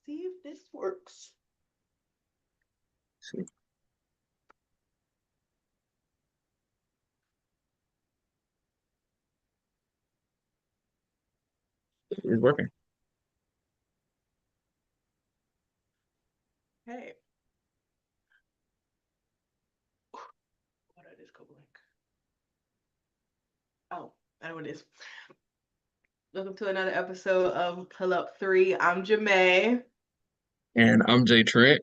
See if this works. See. It's working. Hey. What is this link? Oh, I know what it is. Welcome to another episode of Pull Up 3. I'm Jemay. And I'm Jay Trent.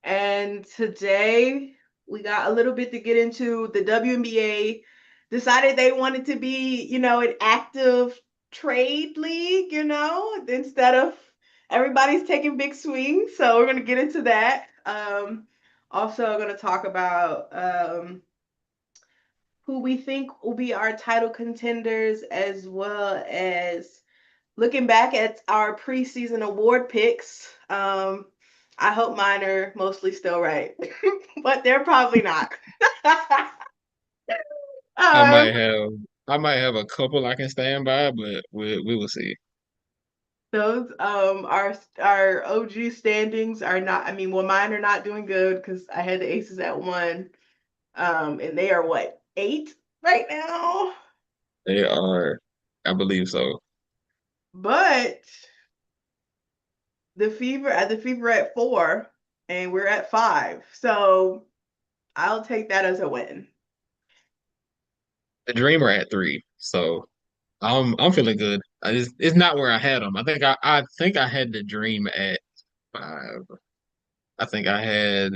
And today we got a little bit to get into. The WNBA decided they wanted to be, an active trade league, instead of everybody's taking big swings. So we're going to get into that. Also going to talk about who we think will be our title contenders, as well as looking back at our preseason award picks. I hope mine are mostly still right, but they're probably not. I um, might have I might have a couple I can stand by, but we will see. those our OG standings are not. I mean, well, mine are not doing good because I had the Aces at 1, and they are what, 8 right now. They are, I believe so. But the Fever at 4, and we're at 5. So I'll take that as a win. The Dreamer at 3, so I'm feeling good. It's not where I had them. I think I had the Dream at 5. I think I had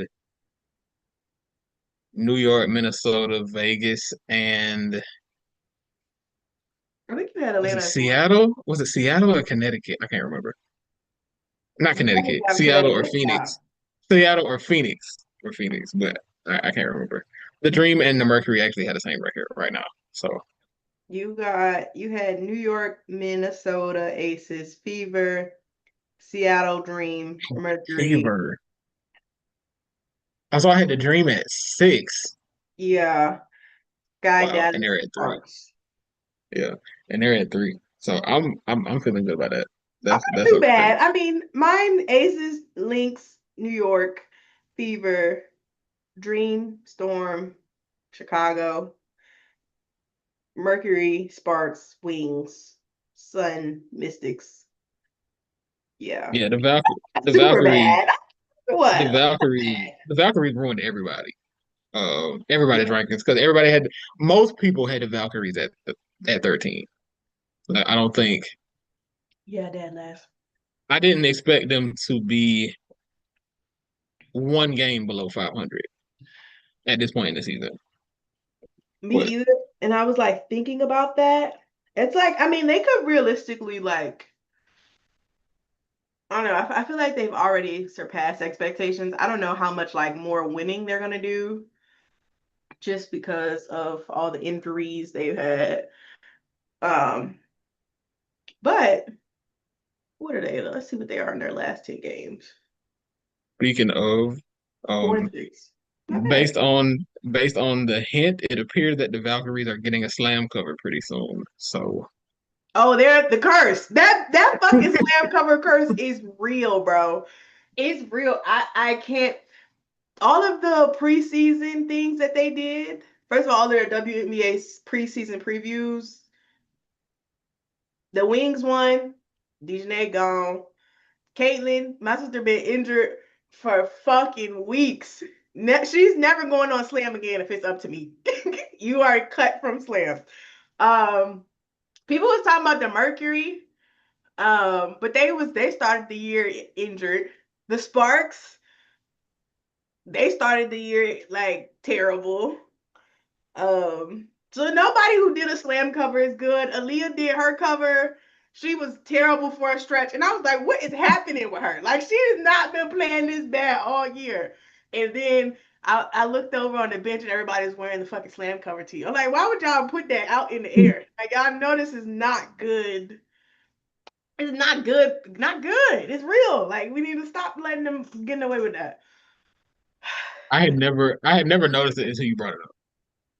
New York, Minnesota, Vegas, and I think you had was it Atlanta as 1. Seattle? Was it Seattle or Connecticut? I can't remember. Not You probably Connecticut. have Seattle or Connecticut. Yeah. Phoenix. Seattle or Phoenix. Or Phoenix, but I can't remember. The Dream and the Mercury actually had the same record right now. So You had New York, Minnesota Aces, Fever, Seattle Dream, Mercury. Fever. I had the Dream at 6. Yeah. Guy Wow, and Dallas they're at 3. Sparks. Yeah, and they're at 3. So I'm feeling good about that. I'm not That's too okay. bad. I mean, mine Aces, Lynx, New York, Fever, Dream, Storm, Chicago, Mercury, Sparks, Wings, Sun, Mystics. Yeah. Yeah, the Valkyrie, the Super Valkyrie, bad. What? the Valkyrie, the Valkyries ruined everybody. Everybody's Yeah. rankings because most people had the Valkyries at 13. Like, I don't think Yeah, Dad laugh. I didn't expect them to be one game below 500 at this point in the season. Me But either. And I was like thinking about that. It's like, I mean, they could realistically I don't know. I feel like they've already surpassed expectations. I don't know how much like more winning they're gonna do just because of all the injuries they've had. Um, but what are they? Let's see what they are in their last 10 games. speaking of, 4 um, and 6. Not bad. based on the hint, it appears that the Valkyries are getting a slam cover pretty soon. So Oh, they're the curse. That fucking slam cover curse is real, bro. It's real. I can't. All of the preseason things that they did. First of all their WNBA preseason previews. The Wings won. DiJonai gone. Caitlin, my sister, been injured for fucking weeks. She's never going on Slam again if it's up to me. You are cut from Slam. Um, People was talking about the Mercury, but they started the year injured. The Sparks, they started the year like terrible. So nobody who did a Slam cover is good. Aaliyah did her cover. She was terrible for a stretch. And I was like, what is happening with her? Like, she has not been playing this bad all year. And then I looked over on the bench and everybody's wearing the fucking Slam cover tee. I'm like, why would y'all put that out in the air? Like, y'all know this is not good. It's not good. Not good. It's real. Like, we need to stop letting them getting away with that. I had never noticed it until you brought it up.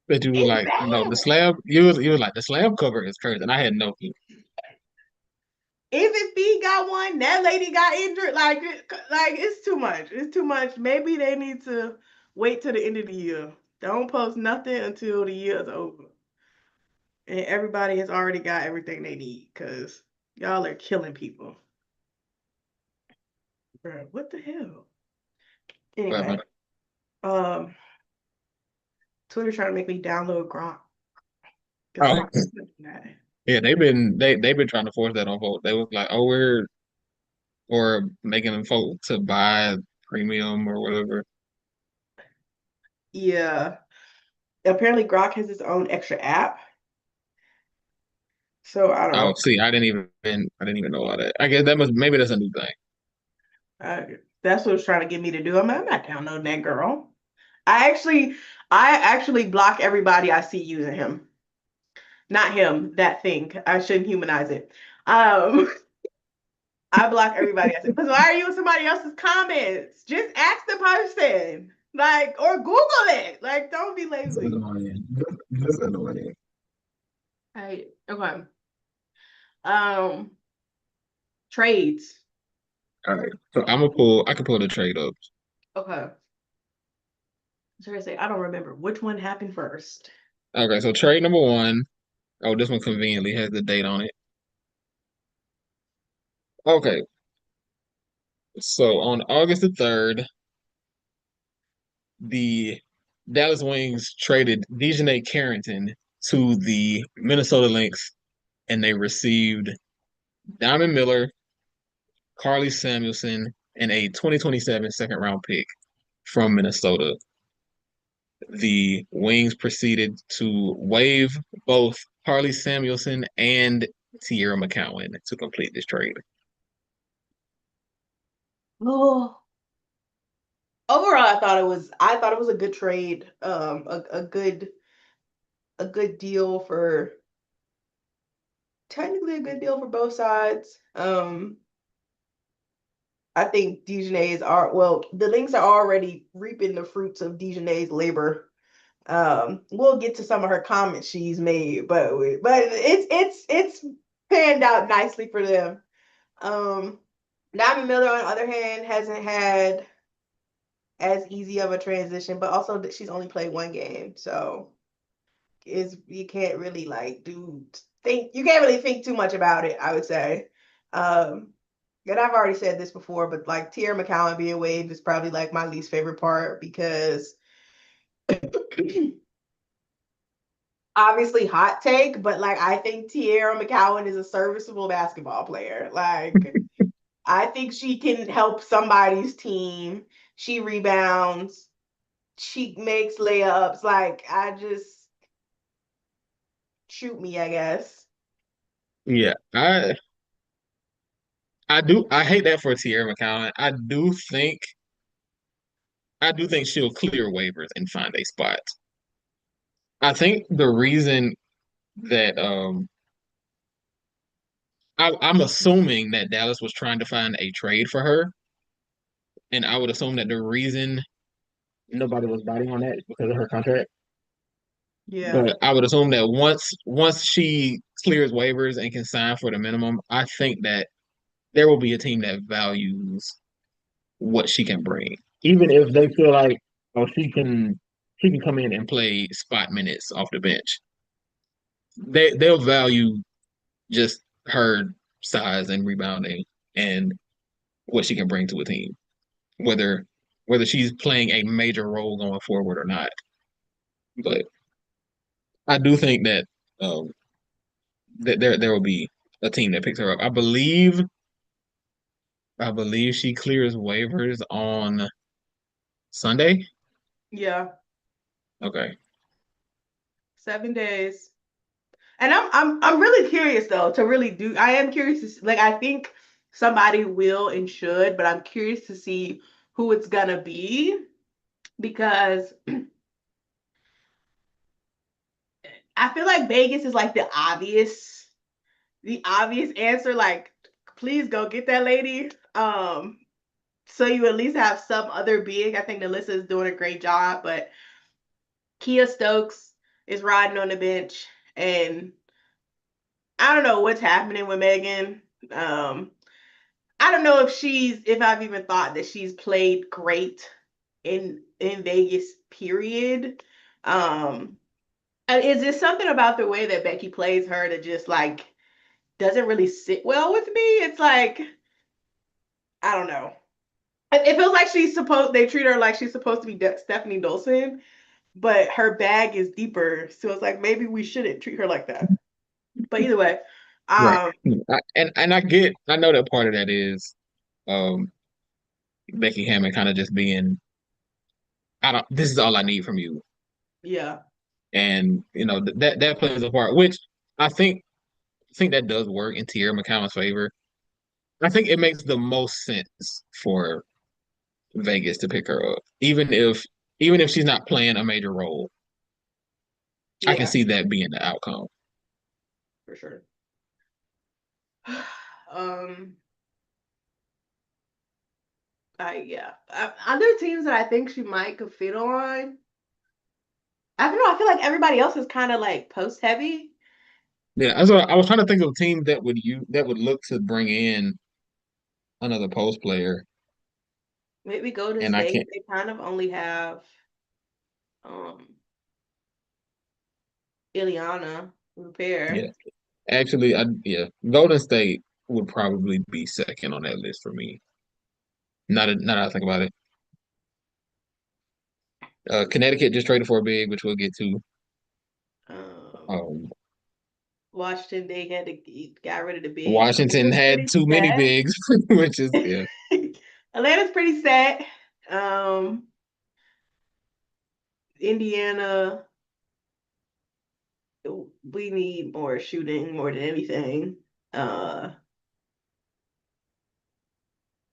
That you were It's like, no, the bad. slam. You was like the slam cover is cursed, and I had no clue. If it be got one. That lady got injured. Like it's too much. It's too much. Maybe they need to wait till the end of the year. Don't post nothing until the year is over. And everybody has already got everything they need because y'all are killing people. Bro, what the hell? Anyway, um, Twitter trying to make me download Gronk. Oh, yeah, they've been trying to force that on folks. They was like, oh, we're or making them folk to buy premium or whatever. Yeah. Apparently Gronk has his own extra app. So I don't Oh, know. see, I didn't even know all that. I guess maybe that's a new thing. That's what it's trying to get me to do. I'm not downloading that girl. I actually block everybody I see using him. Not him, that thing. I shouldn't humanize it. Um, I block everybody I see. Because why are you in somebody else's comments? Just ask the person. Like, or Google it. Like, don't be It's lazy. annoying. That's annoying. Hey, okay. Um, trades. All right. So I can pull the trade up. Okay. Seriously, I don't remember which one happened first. Okay, so trade number one. Oh, this one conveniently has the date on it. Okay. So on August the 3rd, the Dallas Wings traded DiJonai Carrington to the Minnesota Lynx, and they received Diamond Miller, Carly Samuelson, and a 2027 second round pick from Minnesota. The Wings proceeded to waive both Carly Samuelson and Tierra McCowan to complete this trade. Oh, overall, I thought it was a good trade. A good deal for technically a good deal for both sides. I think DiJonai's are well, the Lynx are already reaping the fruits of DiJonai's labor. We'll get to some of her comments she's made, but it's panned out nicely for them. Um, Diamond Miller, on the other hand, hasn't had as easy of a transition, but also that she's only played one game, so is you can't really like do think you can't really think too much about it, I would say. Um, and I've already said this before, but like Tierra McCowan being waived is probably like my least favorite part because obviously hot take, but like I think Tierra McCowan is a serviceable basketball player. Like I think she can help somebody's team. She rebounds, she makes layups. Like I just shoot me, I guess. Yeah, I hate that for Tierra McCowan. I do think she'll clear waivers and find a spot. I think the reason that I'm assuming that Dallas was trying to find a trade for her, and I would assume that the reason nobody was biting on that is because of her contract. Yeah. But I would assume that once she clears waivers and can sign for the minimum, I think that there will be a team that values what she can bring, even if they feel like oh she can come in and play spot minutes off the bench. They'll value just her size and rebounding and what she can bring to a team, whether she's playing a major role going forward or not. But I do think that um, that there will be a team that picks her up. I believe she clears waivers on Sunday. Yeah. Okay. 7 days. And I'm really curious though to really do. I am curious to like I think somebody will and should, but I'm curious to see who it's gonna be because I feel like Vegas is like the obvious answer. Like, please go get that lady. So you at least have some other big. I think Alyssa is doing a great job, but Kia Stokes is riding on the bench, and I don't know what's happening with Megan. Um, I don't know if I've even thought that she's played great in Vegas, period. And is there something about the way that Becky plays her that just like doesn't really sit well with me? It's like, I don't know. It feels like they treat her like she's supposed to be Stephanie Dolson, but her bag is deeper. So it's like maybe we shouldn't treat her like that. But either way, Right. um, I know that part of that is um Becky Hammond kind of just being, I don't, this is all I need from you. yeah, And that plays a part, which I think that does work in Tierra McCown's favor. I think it makes the most sense for Vegas to pick her up, even if she's not playing a major role. I can yeah, see that being the outcome. for sure. um, yeah, other teams that I think she might could fit on. I don't know. I feel like everybody else is kind of like post heavy. Yeah, so I was trying to think of a team that would look to bring in another post player, Maybe Golden and I State. can't. They kind of only have um Ileana Yeah, repair. actually, yeah, Golden State would probably be second on that list for me. Not that I think about it. Connecticut just traded for a big, which we'll get to. Um, Um, Washington, they had to got rid of the big. Washington Atlanta's had pretty too many set. bigs, which is yeah, Atlanta's pretty set. Um, Indiana, we need more shooting more than anything.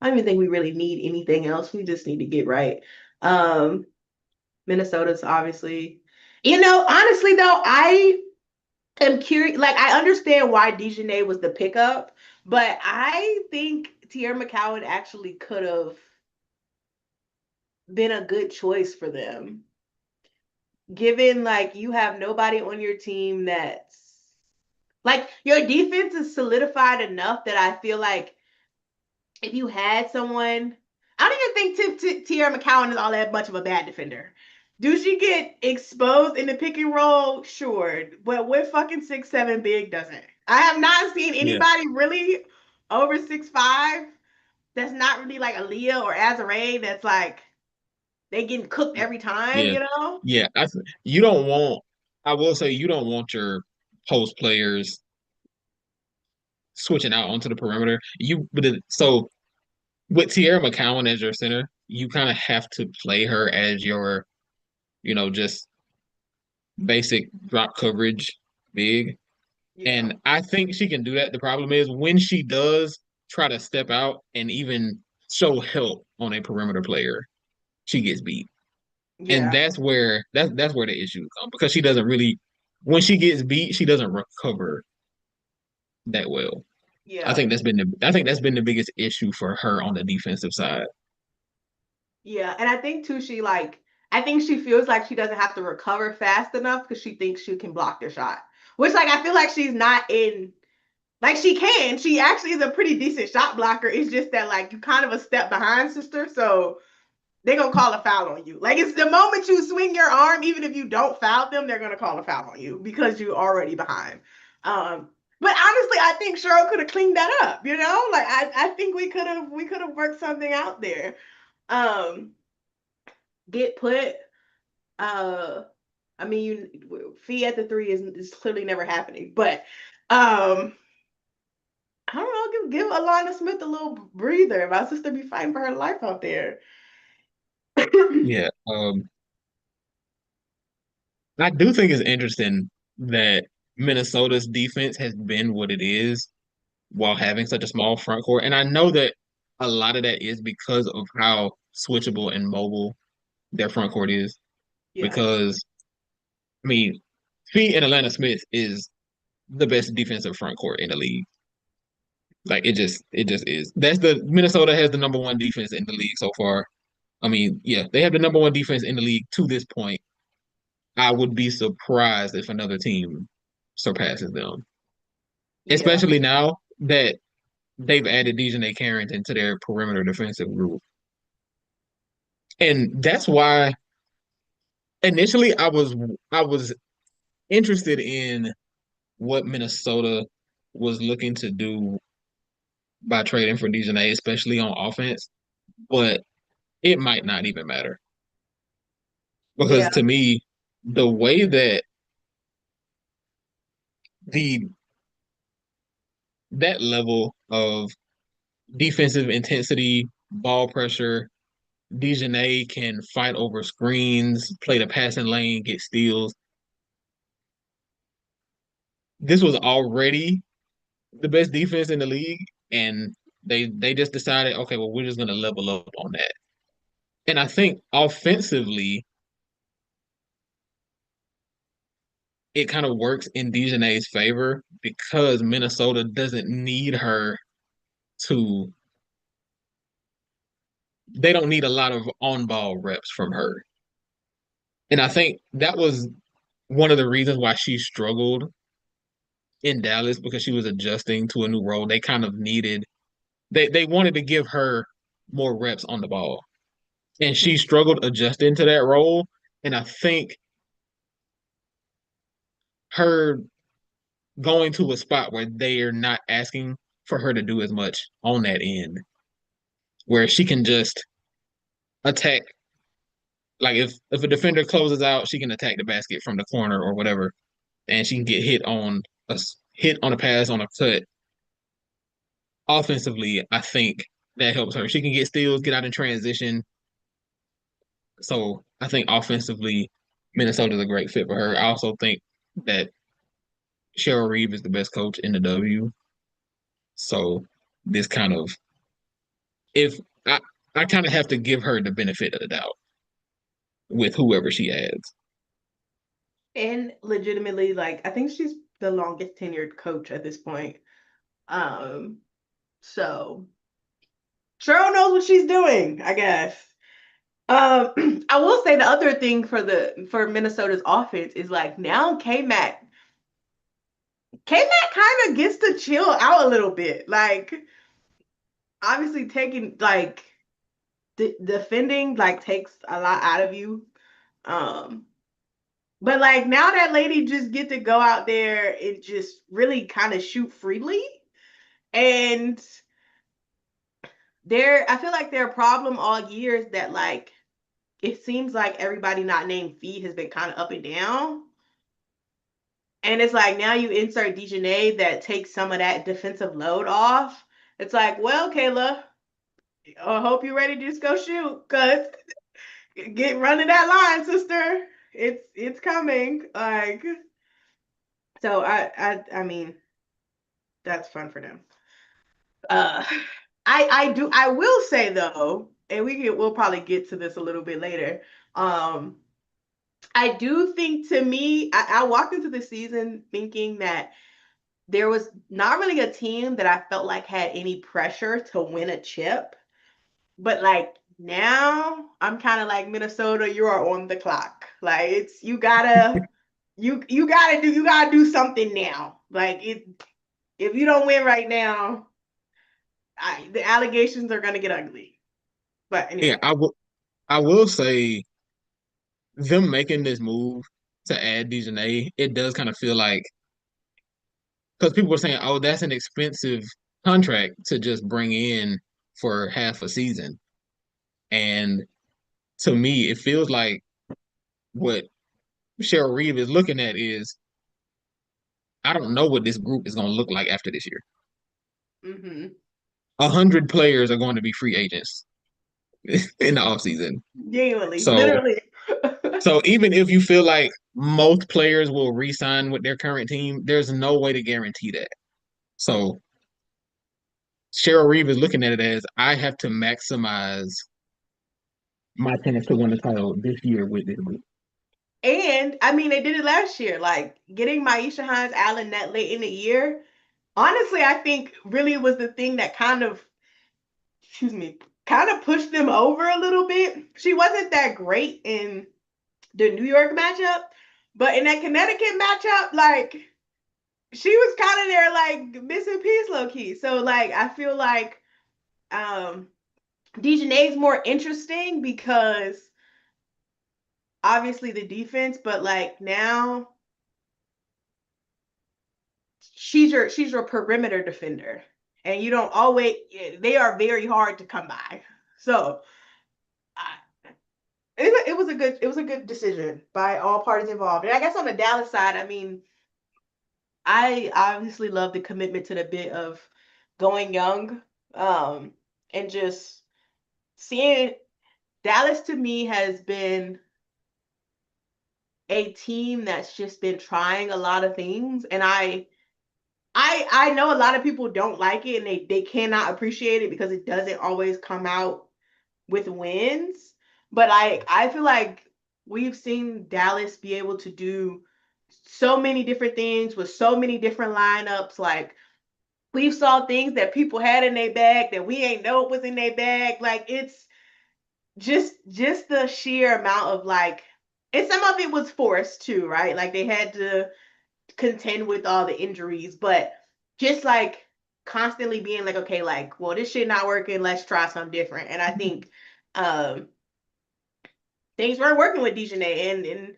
I don't even think we really need anything else. We just need to get right. Um, Minnesota's obviously, honestly though, I am curious. Like, I understand why DiJonai was the pickup, but I think Tierra McCowan actually could have been a good choice for them, given like you have nobody on your team that's like your defense is solidified enough that I feel like if you had someone, I don't even think Tierra McCowan is all that much of a bad defender. Do she get exposed in the pick and roll? Sure. But with fucking 6'7" big doesn't. I have not seen yeah, anybody really over 6'5" that's not really like Aaliyah or Azarae that's like they getting cooked every time, yeah, you know? yeah. You don't want. I will say you don't want your post players switching out onto the perimeter. So with Tierra McCowan as your center, you kind of have to play her as your, just basic drop coverage big. Yeah. And I think she can do that. The problem is when she does try to step out and even show help on a perimeter player, she gets beat. And Yeah. that's where the issue comes because she doesn't really when she gets beat, she doesn't recover that well. Yeah. I think that's been the biggest issue for her on the defensive side. Yeah. And I think too, I think she feels like she doesn't have to recover fast enough because she thinks she can block the shot. Which like I feel like she's not in like she can. She actually is a pretty decent shot blocker. It's just that like you kind of a step behind, sister. So they're gonna call a foul on you. Like it's the moment you swing your arm, even if you don't foul them, they're gonna call a foul on you because you're already behind. But honestly, I think Cheryl could have cleaned that up. Like I think we could have worked something out there. Um, get put. Uh, I mean, fee at the three is clearly never happening. But I don't know. Give Alana Smith a little breather. My sister be fighting for her life out there. Yeah. I do think it's interesting that Minnesota's defense has been what it is while having such a small front court. And I know that a lot of that is because of how switchable and mobile their front court is. Yeah, Because I mean, Fee and Atlanta Smith is the best defensive front court in the league. Like it just is. That's the Minnesota has the number one defense in the league so far. I mean, yeah, they have the number one defense in the league to this point. I would be surprised if another team surpasses them, yeah, especially now that they've added DiJonai Carrington to their perimeter defensive group. And that's why initially I was interested in what Minnesota was looking to do by trading for DiJonai, especially on offense, but it might not even matter. Because Yeah. to me, the way that the that level of defensive intensity, ball pressure, DiJonai can fight over screens, play the passing lane, get steals. This was already the best defense in the league, and they just decided, okay, well, we're just gonna level up on that. And I think offensively, it kind of works in DiJonai's favor because Minnesota doesn't need her to. They don't need a lot of on-ball reps from her, and I think that was one of the reasons why she struggled in Dallas because she was adjusting to a new role. They kind of needed they wanted to give her more reps on the ball. And she struggled adjusting to that role. And I think her going to a spot where they are not asking for her to do as much on that end, where she can just attack. Like if a defender closes out, she can attack the basket from the corner or whatever, and she can get hit on a pass on a cut. Offensively, I think that helps her. She can get steals, get out in transition. So I think offensively, Minnesota's a great fit for her. I also think that Cheryl Reeve is the best coach in the W. So this kind of if I kind of have to give her the benefit of the doubt with whoever she adds. And legitimately, like, I think she's the longest tenured coach at this point. Um, so Cheryl knows what she's doing, I guess. I will say the other thing for Minnesota's offense is like now K-Mac kind of gets to chill out a little bit. Like obviously taking like defending like takes a lot out of you. Um, but like now that lady just get to go out there and just really kind of shoot freely. And I feel like their problem all year is that like it seems like everybody not named Fee has been kind of up and down. And it's like now you insert DiJonai that takes some of that defensive load off. It's like, well, Kayla, I hope you're ready to just go shoot, cause get running that line, sister. It's coming. Like so, I mean that's fun for them. Uh, I will say though, and we'll probably get to this a little bit later. Um, I do think to me, I walked into the season thinking that there was not really a team that I felt like had any pressure to win a chip. But like now, I'm kind of like Minnesota. You are on the clock. Like it's you gotta do something now. Like if you don't win right now, the allegations are gonna get ugly. But Yeah, anyway, I will say them making this move to add DiJonai, it does kind of feel like because people were saying, "Oh, that's an expensive contract to just bring in for half a season," and to me, it feels like what Cheryl Reeve is looking at is I don't know what this group is going to look like after this year. mm-hmm. 100 players are going to be free agents in the offseason. Genuinely, So, literally. so even if you feel like most players will re-sign with their current team, there's no way to guarantee that. So Cheryl Reeve is looking at it as I have to maximize my chance to win the title this year with this group. And I mean, they did it last year. Like getting Maisha Hines Allen that late in the year. Honestly, I think really was the thing that excuse me, kind of pushed them over a little bit. She wasn't that great in the New York matchup, but in that Connecticut matchup, like she was kind of there like missing piece low key. So like I feel like um DiJonai's more interesting because obviously the defense, but like now she's your perimeter defender. And you don't always they are very hard to come by. So I, it was a good decision by all parties involved. And I guess on the Dallas side, I mean, I obviously love the commitment to the bit of going young, and just seeing Dallas to me has been a team that's just been trying a lot of things, and I know a lot of people don't like it and they cannot appreciate it because it doesn't always come out with wins. But I feel like we've seen Dallas be able to do so many different things with so many different lineups. Like we saw things that people had in their bag that we ain't know was in their bag. Like it's just the sheer amount of like, and some of it was forced too, right? Like they had to contend with all the injuries, but just like constantly being like, okay, like, well, this shit not working, let's try something different. And I think um things weren't working with DiJonai, and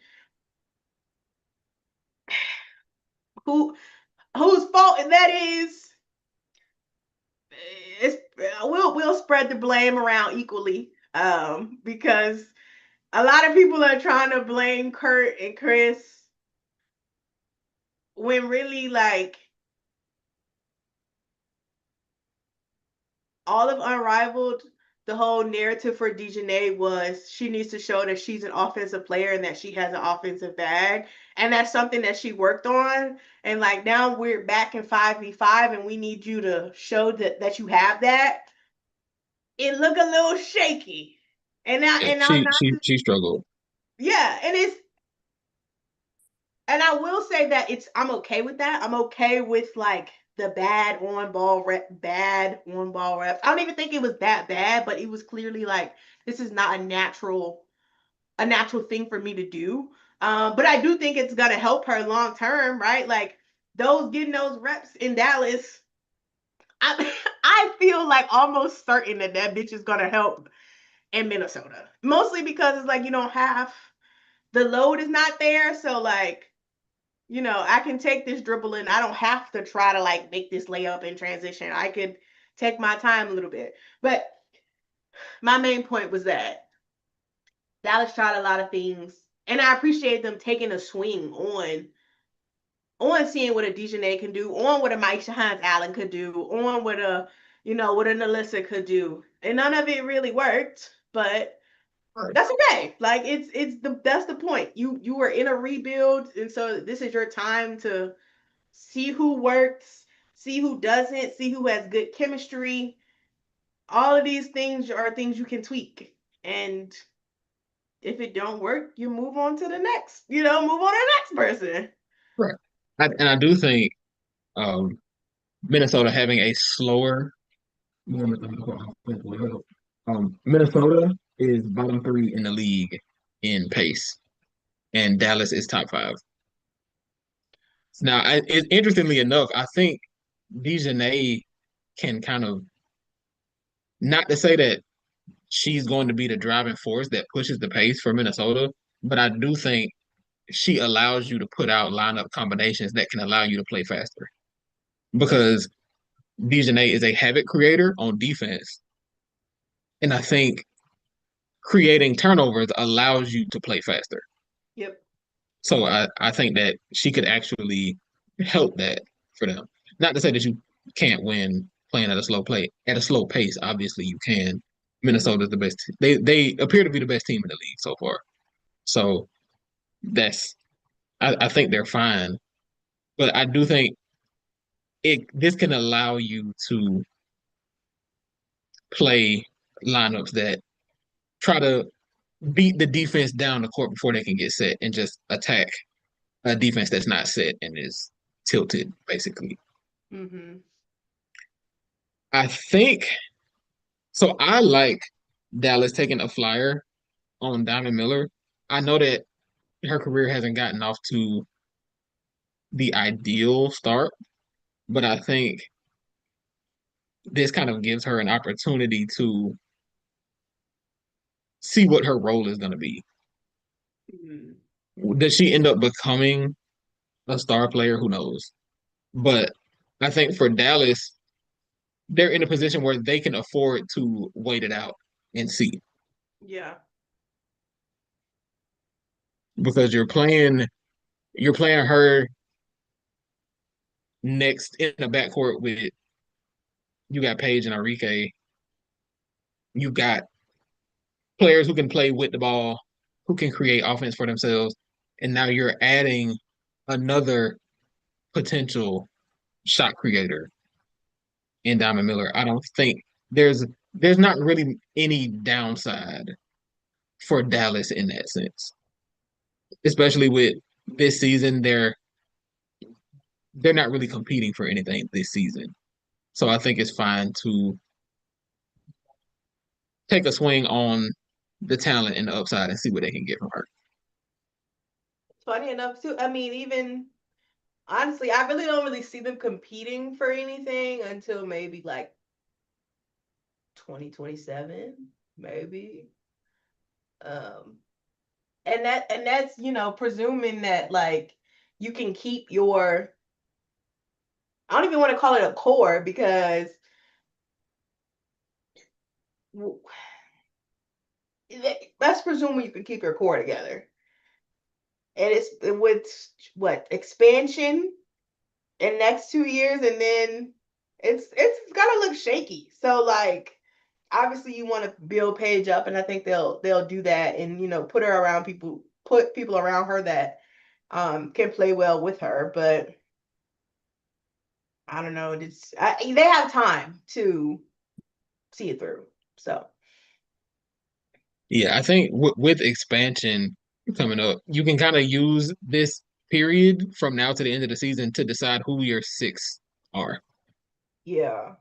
who whose fault that is, it's we'll spread the blame around equally, because a lot of people are trying to blame Kurt and Chris when really like all of Unrivaled, the whole narrative for DiJonai was she needs to show that she's an offensive player and that she has an offensive bag. And that's something that she worked on. And like now we're back in 5v5 and we need you to show that you have that. It look a little shaky. Yeah, I'm she not, she she struggled. yeah, and I will say that I'm okay with that. I'm okay with like the bad on ball reps. I don't even think it was that bad, but it was clearly like this is not a natural thing for me to do. But I do think it's gonna help her long term, right? Like those getting those reps in Dallas, I I feel like almost certain that bitch is gonna help in Minnesota. Mostly because it's like you don't have the load is not there, so like I can take this dribble and I don't have to try to like make this layup in transition. I could take my time a little bit. But my main point was that Dallas tried a lot of things, and I appreciate them taking a swing on seeing what a DiJonai can do, on what a Mike Hines Allen could do, on what an Alysha could do. And none of it really worked, but Right. that's okay. Like that's the point. You were in a rebuild, and so this is your time to see who works, see who doesn't, see who has good chemistry. All of these things are things you can tweak. And if it don't work, you move on to the next, move on to the next person. Right. And I do think um, Minnesota having a slower. Minnesota is bottom three in the league in pace, and Dallas is top five. Now, interestingly enough, I think DiJonai can kind of not to say that she's going to be the driving force that pushes the pace for Minnesota, but I do think she allows you to put out lineup combinations that can allow you to play faster because DiJonai is a habit creator on defense, and I think creating turnovers allows you to play faster. Yep. So I think that she could actually help that for them. Not to say that you can't win playing at a slow pace. Obviously, you can. Mm-hmm. Minnesota's the best. They appear to be the best team in the league so far. So that's I think they're fine. But I do think this can allow you to play lineups that try to beat the defense down the court before they can get set and just attack a defense that's not set and is tilted, basically. Mm-hmm. I think so. I like Dallas taking a flyer on Diamond Miller. I know that her career hasn't gotten off to the ideal start, but I think this kind of gives her an opportunity to see what her role is going to be. Mhm. Does she end up becoming a star player? Who knows? But I think for Dallas, they're in a position where they can afford to wait it out and see Yeah. because you're playing her next in the backcourt with you got Paige and Enrique. You got players who can play with the ball, who can create offense for themselves, and now you're adding another potential shot creator in Diamond Miller. I don't think there's there's not really any downside for Dallas in that sense, especially with this season. They're not really competing for anything this season, so I think it's fine to take a swing on the talent and the upside and see what they can get from her. Funny enough, too. I mean, even honestly, I really don't really see them competing for anything until maybe like 2027, maybe. Um, and that's presuming that like you can keep your I don't even want to call it a core because let's presume you can keep your core together. And it's with what expansion in next 2 years, and then it's gonna look shaky. So like obviously you want to build Paige up, and I think they'll do that, and put people around her that can play well with her. But I don't know. They have time to see it through. So Yeah, I think with expansion coming up, you can kind of use this period from now to the end of the season to decide who your six are. yeah,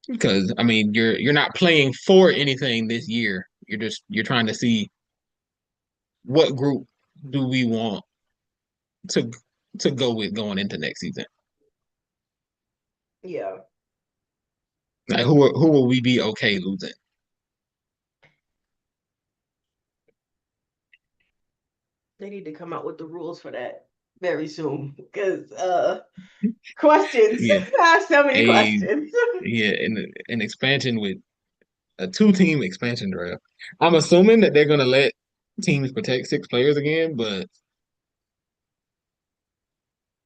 Because I mean, you're not playing for anything this year. You're trying to see what group do we want to to go with going into next season. yeah. Like who will we be okay losing? They need to come out with the rules for that very soon because questions. Yeah, I have so many a questions. yeah, an expansion with a two-team expansion draft. I'm assuming that they're gonna let teams protect six players again, but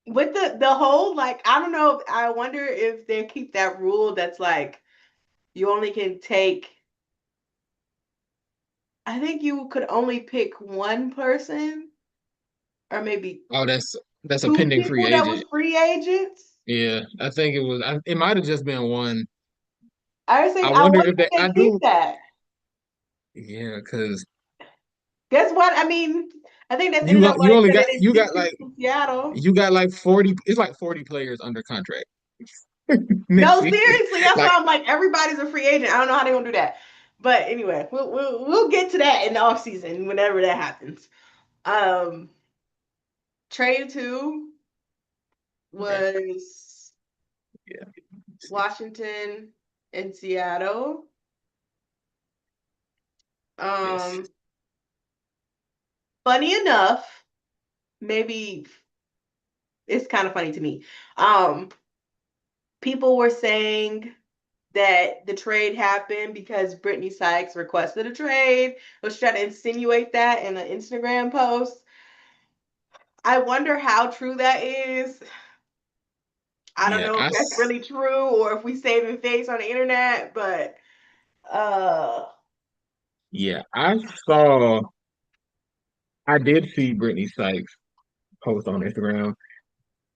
With the whole like I don't know if I wonder if they keep that rule that's like you only can take I think you could only pick one person or maybe oh, that's a two pending free people that agent. was free agents. Yeah, I think it was. It might have just been one. I was I saying I wonder wonder if if I they keep do. that. Yeah, because Guess what? I mean, I think that's ended up you like only because got it is you got Sixers like from Seattle. 40. It's like 40 players under contract next No, season. seriously, that's Like why I'm like everybody's a free agent. I don't know how they're gonna do that. But anyway, we'll get to that in the off season whenever that happens. Um Trade 2 okay, was yeah, Washington and Seattle. yes, Um, Funny enough, maybe it's kind of funny to me. Um, People were saying that the trade happened because Brittney Sykes requested a trade. Was trying to insinuate that in an Instagram post. I wonder how true that is. I don't yeah. know if that's really true or if we saving face on the internet, but uh Yeah, saw. I did see Brittney Sykes post on Instagram.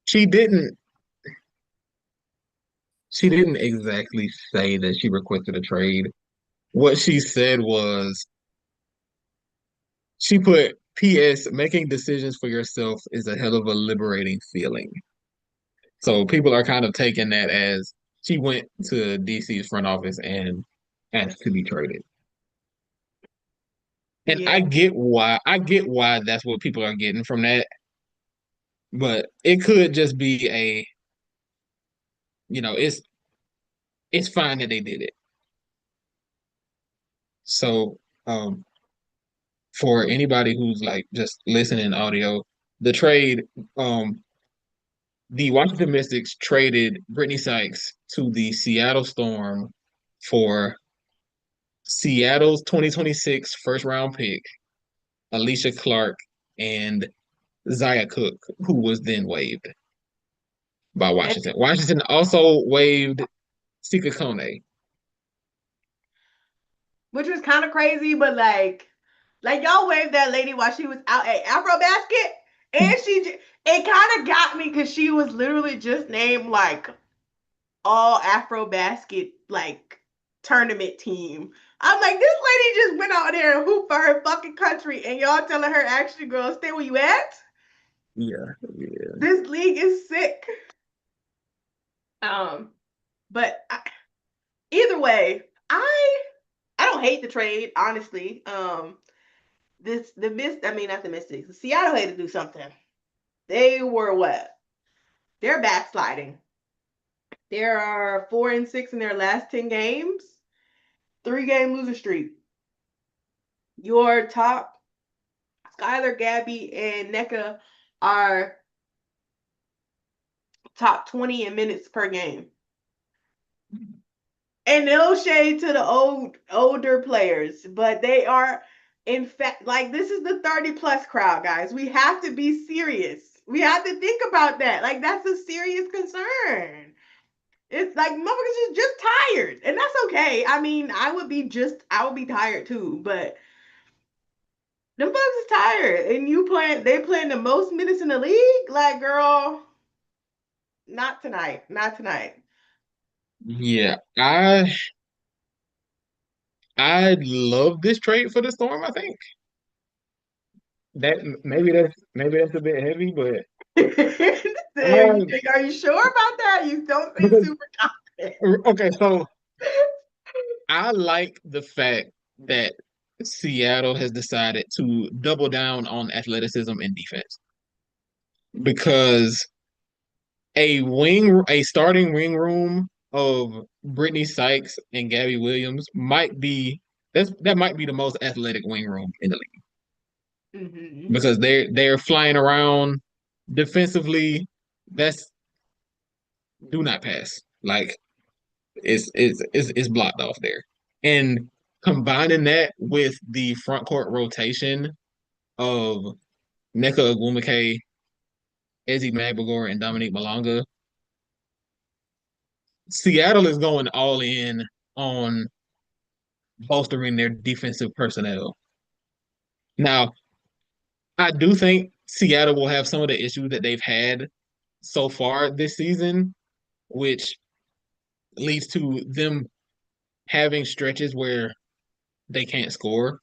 She didn't. She didn't exactly say that she requested a trade. What she said was she put PS making decisions for yourself is a hell of a liberating feeling. So people are kind of taking that as she went to DC's front office and asked to be traded. And yeah. I get why that's what people are getting from that. But it could just be it's fine that they did it. So, for anybody who's like just listening audio, the trade, um, the Washington Mystics traded Brittney Sykes to the Seattle Storm for Seattle's 2026 first round pick, Alysha Clark, and Zaya Cook, who was then waived by And, Washington. Washington also waived Sika Kone. which was kind of crazy, but like y'all waved that lady while she was out at Afrobasket, and it kind of got me because she was literally just named like all Afrobasket like tournament team. I'm like, this lady just went out there and hooped for her fucking country, and y'all telling her, actually, girl, stay where you at. Yeah, yeah. This league is sick. Um, but either way, I don't hate the trade, honestly. I mean, not the Mystics. Seattle had to do something. They were what? They're backsliding. There are 4-6 in their last 10 games, 3-game loser streak. Your top Skylar, Gabby, and NECA are top 20 in minutes per game. And no shade to the older players, but they are, in fact, like, this is the 30 plus crowd, guys. We have to be serious. We have to think about that. Like, that's a serious concern. It's like motherfuckers is just tired, and that's okay. I mean, I would be tired too, but them folks is tired, and they playing the most minutes in the league. Like, girl, not tonight, not tonight. Yeah, I love this trade for the Storm. I think that maybe that's a bit heavy, but You um, think, are you sure about that? You don't seem because super confident. okay, so I like the fact that Seattle has decided to double down on athleticism and defense because a starting wing room of Brittney Sykes and Gabby Williams that might be the most athletic wing room in the league Mm-hmm. because they're flying around defensively. That's do not pass. Like it's blocked off there. And combining that with the front court rotation of Nneka Ogwumike, Ezzy Magbagor, and Dominique Malonga, Seattle is going all in on bolstering their defensive personnel. Now, I do think Seattle will have some of the issues that they've had so far this season, which leads to them having stretches where they can't score.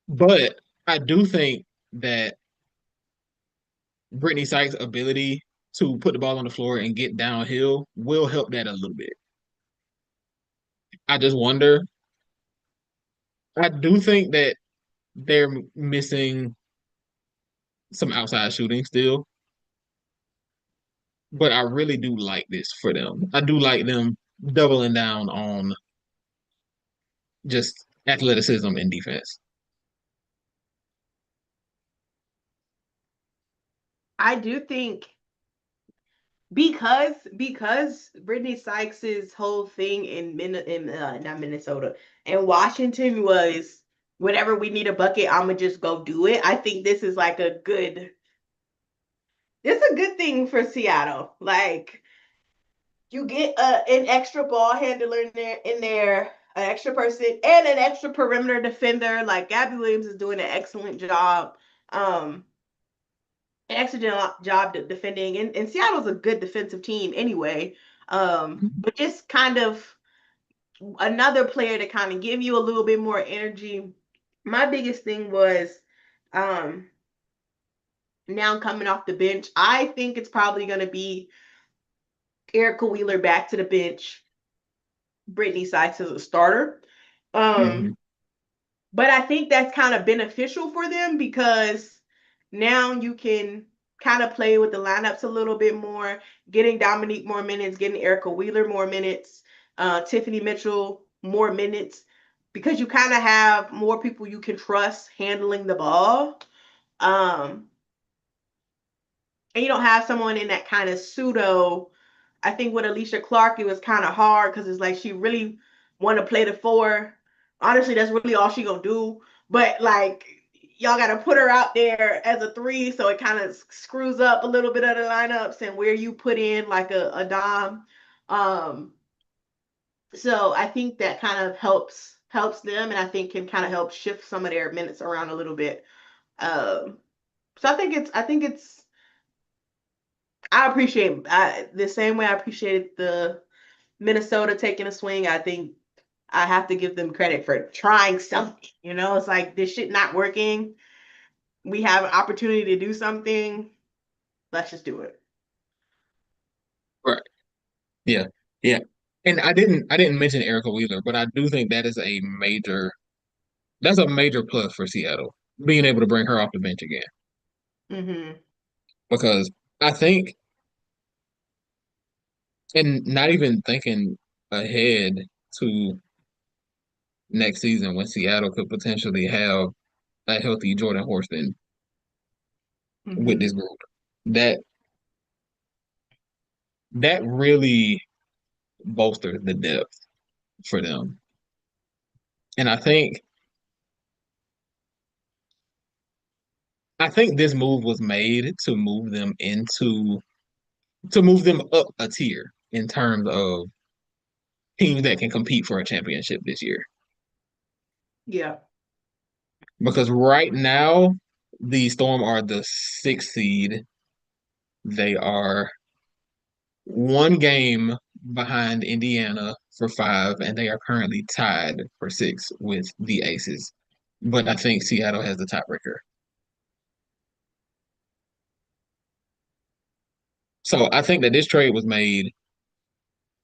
But I do think that Brittney Sykes' ability to put the ball on the floor and get downhill will help that a little bit. I just wonder. I do think that they're missing some outside shooting still, but I really do like this for them. I do like them doubling down on just athleticism and defense. I do think because Brittney Sykes's whole thing in not Minnesota and Washington was, whenever we need a bucket, I'ma just go do it. I think this is like it's a good thing for Seattle. Like, you get an extra ball handler in there, an extra person, and an extra perimeter defender. Like, Gabby Williams is doing an excellent job. Um, an excellent job defending, and Seattle's a good defensive team anyway. But just kind of another player to kind of give you a little bit more energy. My biggest thing was, um, now coming off the bench, I think it's probably going to be Erica Wheeler back to the bench, Brittney Sykes as a starter. Um, Mm-hmm. but I think that's kind of beneficial for them because now you can. kind of play with the lineups a little bit more, getting Dominique more minutes, getting Erica Wheeler more minutes, Tiffany Mitchell more minutes, because you kind of have more people you can trust handling the ball. And you don't have someone in that kind of pseudo. I think with Alysha Clark, it was kind of hard because it's like she really want to play the four. Honestly, that's really all she gonna do. But like, y'all got to put her out there as a three, so it kind of screws up a little bit of the lineups and where you put in like a dom. Um, so I think that kind of helps them, and I think can kind of help shift some of their minutes around a little bit. So I think it's I appreciate the same way I appreciated the Minnesota taking a swing. I think I have to give them credit for trying something. It's like this shit not working. We have an opportunity to do something. Let's just do it. Right. Yeah. Yeah. And I didn't mention Erica Wheeler, but I do think that's a major plus for Seattle, being able to bring her off the bench again. Hmm. Because I think, and not even thinking ahead to next season when Seattle could potentially have a healthy Jordan Horston with Hmm. this group. That that really bolsters the depth for them. And I think this move was made to move them up a tier in terms of teams that can compete for a championship this year. Yeah. Because right now, the Storm are the sixth seed. They are one game behind Indiana for five, and they are currently tied for six with the Aces. But I think Seattle has the tiebreaker. So I think that this trade was made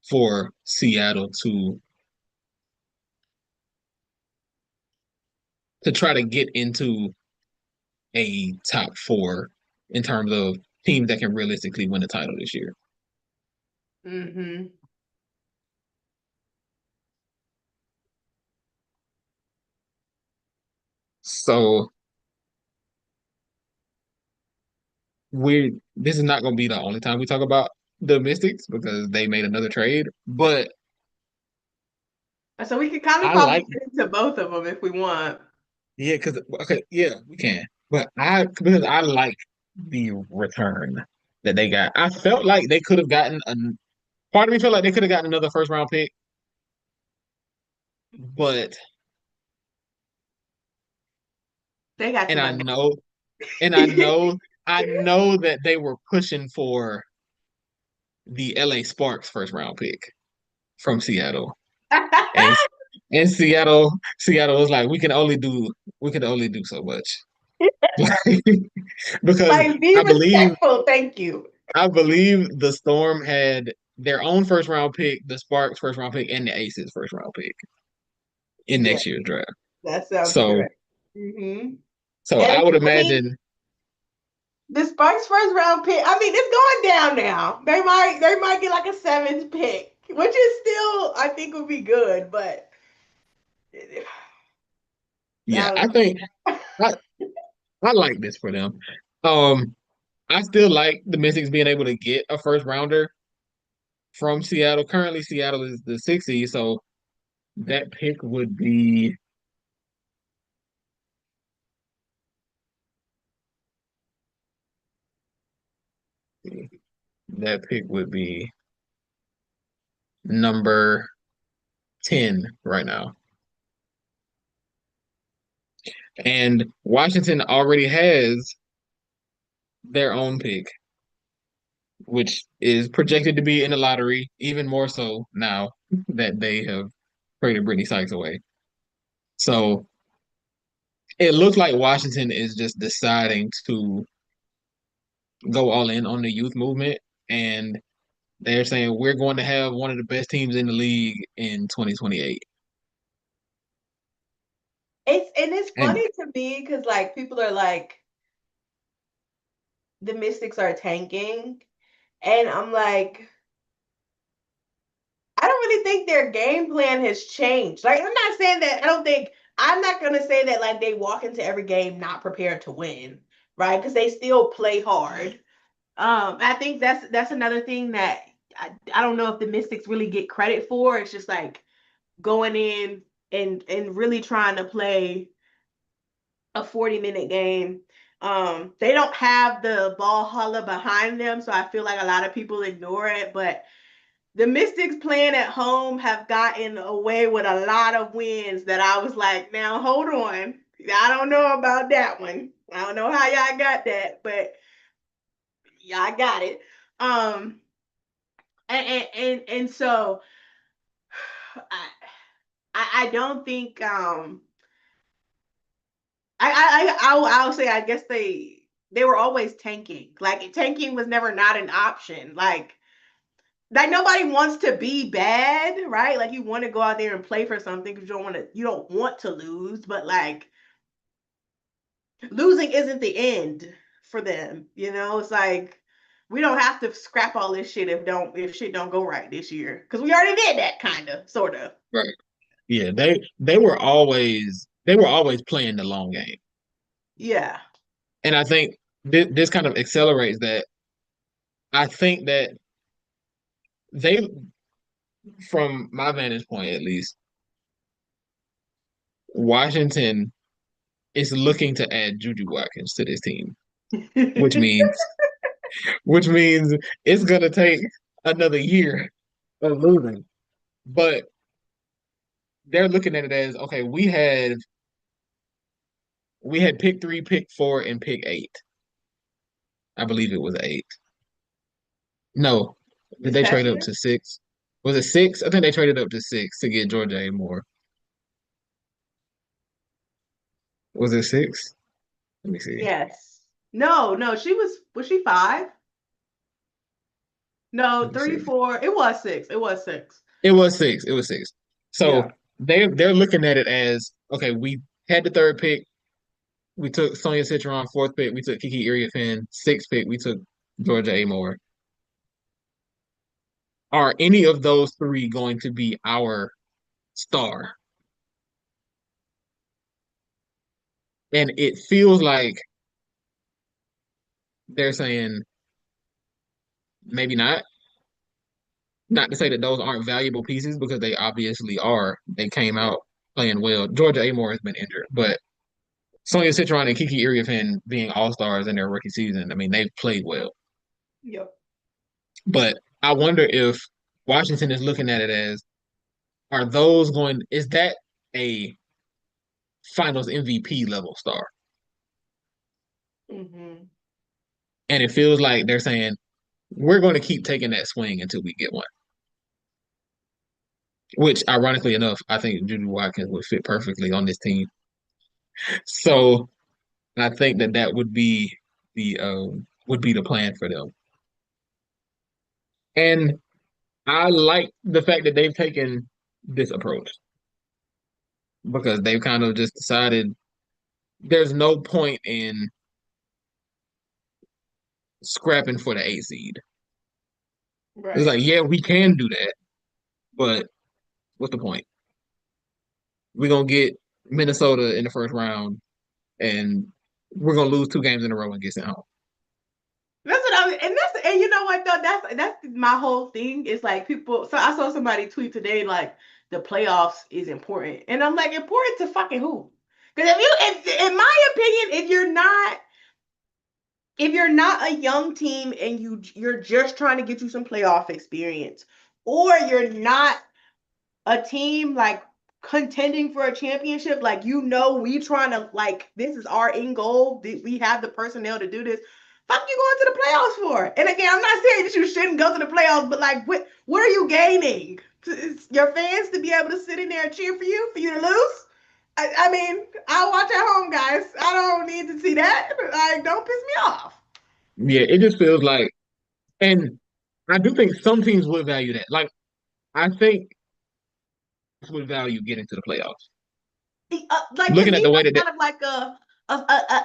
for Seattle to try to get into a top four in terms of teams that can realistically win the title this year. Hmm. So we this is not going to be the only time we talk about the Mystics because they made another trade. But So we could kind of I probably like, get into both of them if we want. yeah, because okay, yeah, we can. But because I like the return that they got. I felt like they could have gotten a part of me felt like they could have gotten another first round pick, but They got too and I much. know and I know that they were pushing for the LA Sparks first round pick from Seattle. And in Seattle was like, we can only do so much. Because Like, be I believe respectful. Thank you. I believe the Storm had their own first round pick, the Sparks first round pick, and the Aces first round pick in Yeah, next year's draft. that sounds So correct. Hmm. so And I would I mean, imagine, the Sparks first round pick. I mean, it's going down now. They might get like a seventh pick, which is still I think would be good, but yeah, I I don't think I, I like this for them. Um, I still like the Mystics being able to get a first rounder from Seattle. Currently, Seattle is the sixth seed, so that pick would be that pick would be number 10 right now. And Washington already has their own pick, which is projected to be in the lottery, even more so now that they have traded Brittney Sykes away. So it looks like Washington is just deciding to go all in on the youth movement, and they're saying we're going to have one of the best teams in the league in 2028. it's and it's And funny to me because like people are like, the Mystics are tanking, and I'm like, I don't really think their game plan has changed. Like, I'm not saying that, I'm not going to say that like they walk into every game not prepared to win, right? Because they still play hard. I think that's another thing that I don't know if the Mystics really get credit for. It's just like going in and really trying to play a 40-minute game. They don't have the ball holla behind them, so I feel like a lot of people ignore it. But the Mystics playing at home have gotten away with a lot of wins that I was like, now hold on. I don't know about that one. I don't know how y'all got that, but y'all got it. Um, and so I don't think I'll say I guess they were always tanking. Like tanking was never not an option. Like nobody wants to be bad, right? Like you want to go out there and play for something because you don't want to lose, but like losing isn't the end for them. It's like we don't have to scrap all this shit if shit don't go right this year because we already did that kind of sort of. Right. Yeah, they were always playing the long game. Yeah. And I think this kind of accelerates that. I think that they, from my vantage point at least, Washington is looking to add Juju Watkins to this team, which means which means it's gonna take another year of losing. But they're looking at it as okay, we had pick 3, pick 4, and pick 8. I believe it was 8. No, did This they past trade up year? to 6? Was it 6? I think they traded up to 6 to get Georgia A. Moore. Was it 6? Let me see. Yes. No, was she five? No, Let me three, see. four. It was six. It was six. It was 6. It was 6. Yeah. So they're looking at it as okay, we had the third pick. We took Sonia Citron, fourth pick. We took Kiki Iriafen, sixth pick. We took Georgia A. Moore. Are any of those three going to be our star? And it feels like they're saying maybe not. Not to say that those aren't valuable pieces because they obviously are. They came out playing well. Georgia A. Moore has been injured, but Sonia Citron and Kiki Iriafen being all stars in their rookie season, I mean, they've played well. Yep. But I wonder if Washington is looking at it as is that a finals MVP level star? Mm-hmm. And it feels like they're saying, we're going to keep taking that swing until we get one. Which, ironically enough, I think Juju Watkins would fit perfectly on this team. So I think that would be the plan for them. And I like the fact that they've taken this approach because they've kind of just decided there's no point in scrapping for the 8 seed. It's Right. like, yeah, we can do that, but what's the point? We're gonna get Minnesota in the first round, and we're gonna lose 2 games in a row and get sent home. That's what I mean, and you know what though? That's my whole thing. It's like people. So I saw somebody tweet today like the playoffs is important, and I'm like, important to fucking who? Because in my opinion, if you're not a young team and you're just trying to get you some playoff experience, or you're not a team like contending for a championship, like we trying to like this is our end goal. We have the personnel to do this. Fuck you going to the playoffs for? And again, I'm not saying that you shouldn't go to the playoffs, but like what are you gaining? Your fans to be able to sit in there and cheer for you to lose? I mean, I'll watch at home, guys. I don't need to see that. Like, don't piss me off. Yeah, it just feels like, and I do think some teams would value that. Like, I think would value getting to the playoffs. Like, cause Looking at these the way are that, kind of like a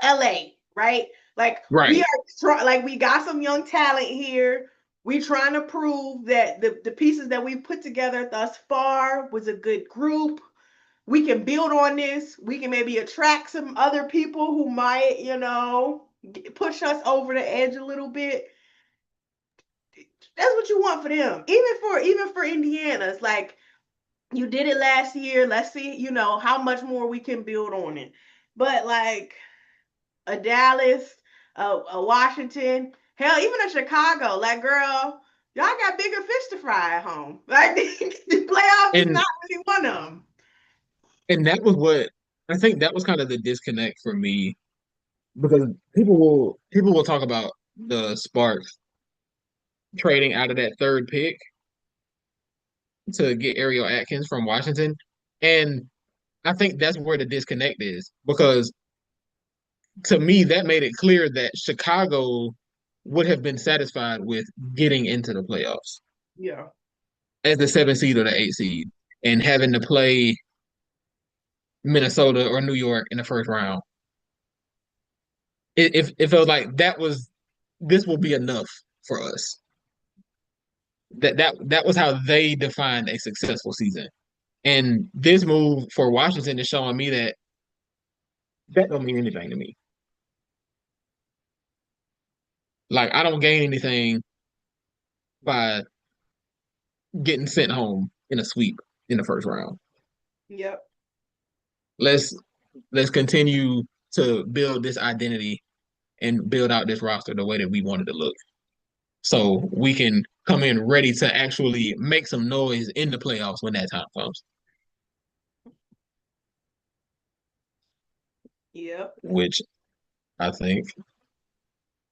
LA, right? Like we Right. are like we got some young talent here. We trying to prove that the pieces that we put together thus far was a good group. We can build on this. We can maybe attract some other people who might, push us over the edge a little bit. That's what you want for them. Even for Indiana, it's like you did it last year. Let's see, how much more we can build on it. But like a Dallas, a Washington, hell, even a Chicago, like girl, y'all got bigger fish to fry at home. Like the playoffs is And not really one of them. that was what I think that was kind of the disconnect for me because people will talk about the Sparks trading out of that third pick to get Ariel Atkins from Washington. And I think that's where the disconnect is because to me, that made it clear that Chicago would have been satisfied with getting into the playoffs Yeah. as the 7 seed or the 8 seed and having to play Minnesota or New York in the first round. It felt like this will be enough for us. That was how they defined a successful season. And this move for Washington is showing me that don't mean anything to me. Like I don't gain anything by getting sent home in a sweep in the first round. Yep. Let's let's continue to build this identity and build out this roster the way that we wanted to look. So we can come in ready to actually make some noise in the playoffs when that time comes. Yep. Which I think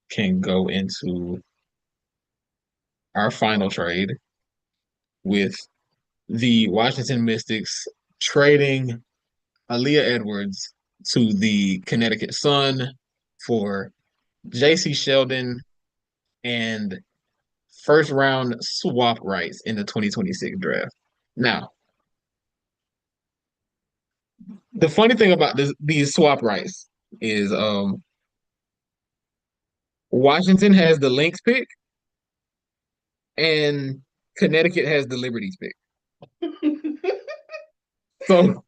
can go into our final trade with the Washington Mystics trading Aaliyah Edwards to the Connecticut Sun for Jacy, Sheldon, and first round swap rights in the 2026 draft. Now, the funny thing about these swap rights is Washington has the Lynx pick and Connecticut has the Liberties pick. So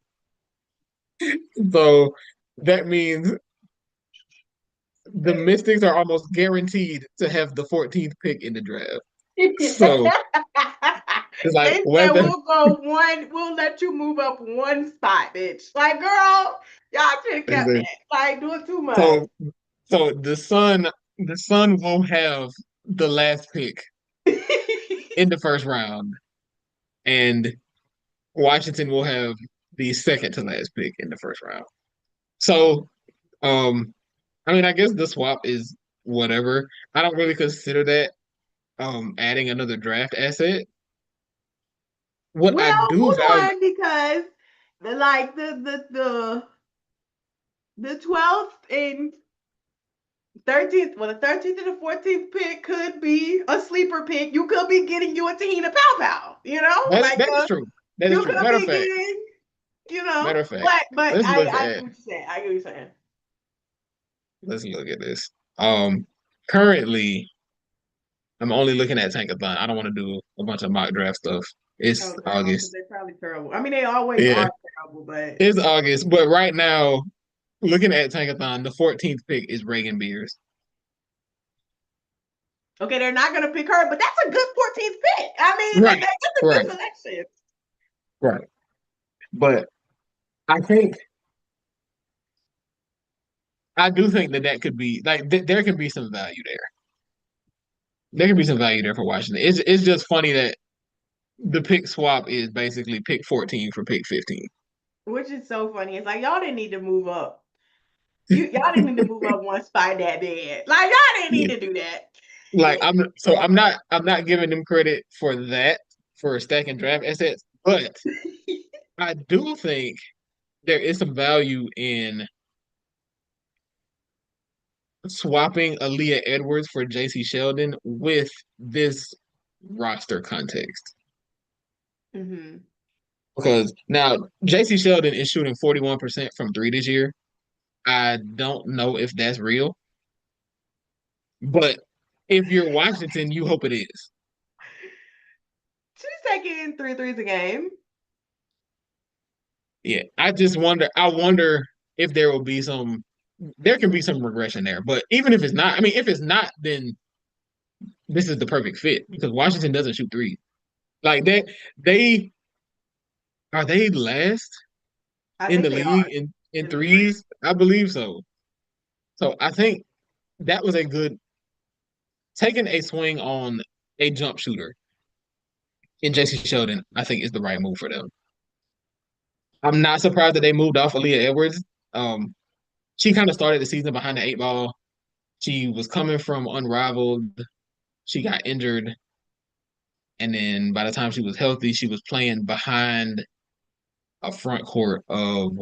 so that means the Mystics are almost guaranteed to have the 14th pick in the draft. So it's like They said whether we'll let you move up one spot, bitch. Like, girl, y'all should have kept that. Like, doing too much. so so the Sun will have the last pick in the first round, and Washington will have the second to last pick in the first round. So, I mean, I guess the swap is whatever. I don't really consider that adding another draft asset. What I Well, do hold value, on, because the 12th and 13th, well, the 13th and the 14th pick could be a sleeper pick. You could be getting you a Tahina Pow Pow, like that is true. That is you true. could be getting, Matter of fact, but let's look I at get what you're saying. I get what you're saying. let's look at this. Currently, I'm only looking at Tankathon. I don't want to do a bunch of mock draft stuff. It's Oh, girl, because August. they're probably terrible. I mean, they always Yeah, are terrible, but it's August. But right now, looking at Tankathon, the 14th pick is Reagan Beers. okay, they're not gonna pick her, but that's a good 14th pick. I mean, Right, that's a good right, selection. right. But I think I do think that could be like there can be some value there. There can be some value there for Washington. It's just funny that the pick swap is basically pick 14 for pick 15. Which is so funny. It's like y'all didn't need to move up. Y'all didn't need to move up one spot that bad. Like y'all didn't Yeah. need to do that. Like I'm not giving them credit for that for stacking draft assets, but I do think there is some value in swapping Aaliyah Edwards for Jacy Sheldon with this roster context. Mm-hmm. Because now Jacy Sheldon is shooting 41% from three this year. I don't know if that's real. But if you're Washington, you hope it is. She's taking three threes a game. Yeah, I just wonder. I wonder if there will be some. There can be some regression there, but even if it's not, I mean, if it's not, then this is the perfect fit because Washington doesn't shoot threes. Like they are they last I in think the they league are in in the threes. threes? I believe so. So I think that was a good taking a swing on a jump shooter in Jacy Sheldon. I think is the right move for them. I'm not surprised that they moved off Aaliyah Edwards. Um, she kind of started the season behind the eight ball. She was coming from unrivaled. She got injured, and then by the time she was healthy, she was playing behind a front court of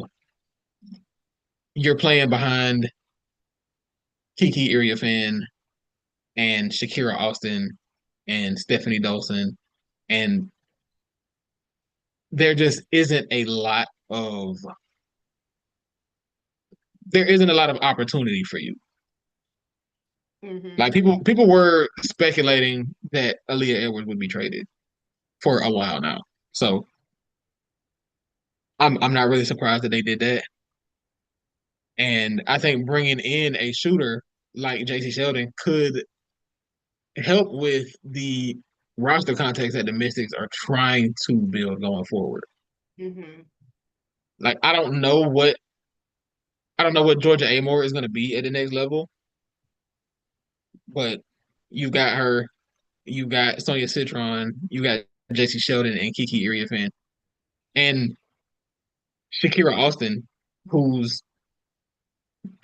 you're playing behind Kiki Iriafan and Shakira Austin and Stephanie Dolson, and there just isn't a lot of there isn't a lot of opportunity for you. Like Mm-hmm. people were speculating that Aaliyah Edwards would be traded for a while now. So I'm not really surprised that they did that. And I think bringing in a shooter like Jacy Sheldon could help with the roster context that the Mystics are trying to build going forward. Mm-hmm. Like I don't know what Georgia Amore is going to be at the next level, but you got her, you got Sonia Citron, you got Jacy Sheldon and Kiki Iriafan, and Shakira Austin, who's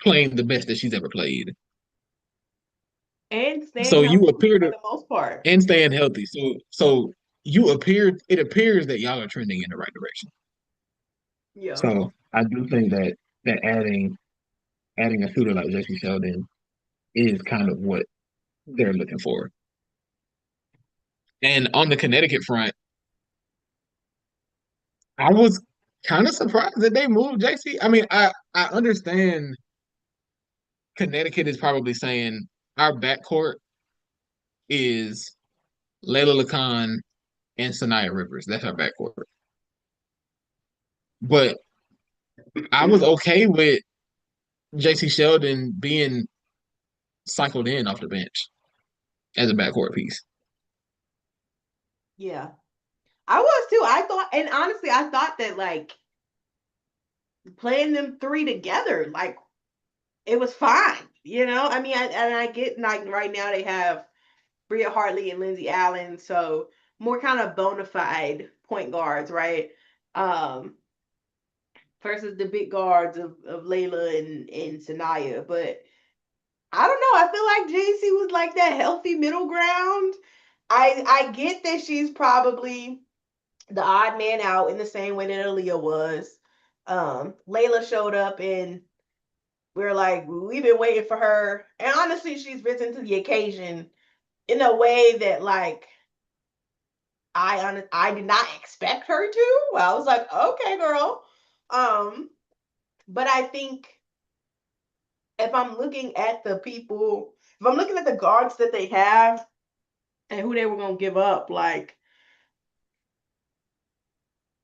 playing the best that she's ever played. And staying So you healthy appear for to the most part. and staying healthy. So you appear it appears that y'all are trending in the right direction. Yeah. So I do think that adding a shooter like Jacy Sheldon is kind of what they're looking for. And on the Connecticut front, I was kind of surprised that they moved JC. I mean, I understand Connecticut is probably saying our backcourt is Layla Lacan and Sanaya Rivers. That's our backcourt. But I was okay with JC Sheldon being cycled in off the bench as a backcourt piece. Yeah. I was too. I thought, and honestly, I thought that like playing them three together, like it was fine. I mean, and I get like right now they have Bria Hartley and Lindsay Allen, so more kind of bona fide point guards, right? Um, versus the big guards of Layla and Sanaya. But I don't know. I feel like Jacy was like that healthy middle ground. I get that she's probably the odd man out in the same way that Aaliyah was. Layla showed up and we're like, we've been waiting for her. And honestly, she's risen to the occasion in a way that like I did not expect her to. I was like, okay, girl. Um, but I think if I'm looking at the people, if I'm looking at the guards that they have and who they were gonna give up, like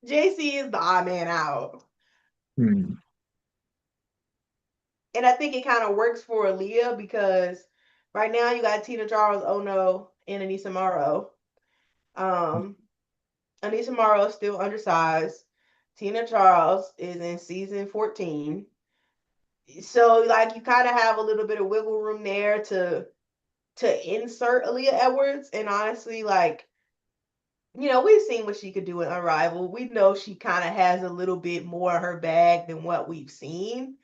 JC is the odd man out. Hmm. And I think it kind of works for Aaliyah because right now you got Tina Charles, Oh No, and Anissa Morrow. Um, Anissa Morrow is still undersized. Tina Charles is in season 14. So like you kind of have a little bit of wiggle room there to insert Aaliyah Edwards. And honestly, like, we've seen what she could do in Unrivaled. We know she kind of has a little bit more in her bag than what we've seen.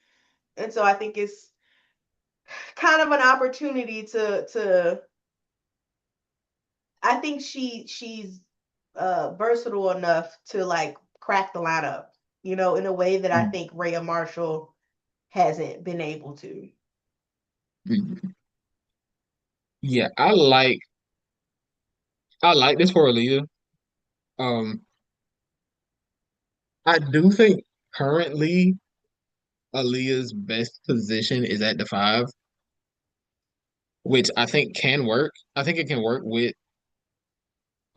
And so I think it's kind of an opportunity to I think she's versatile enough to like crack the lineup, in a way that I think Rhea Marshall hasn't been able to. Yeah, I like this for Aaliyah. Um, I do think currently Aaliyah's best position is at the five. which I think can work. I think it can work with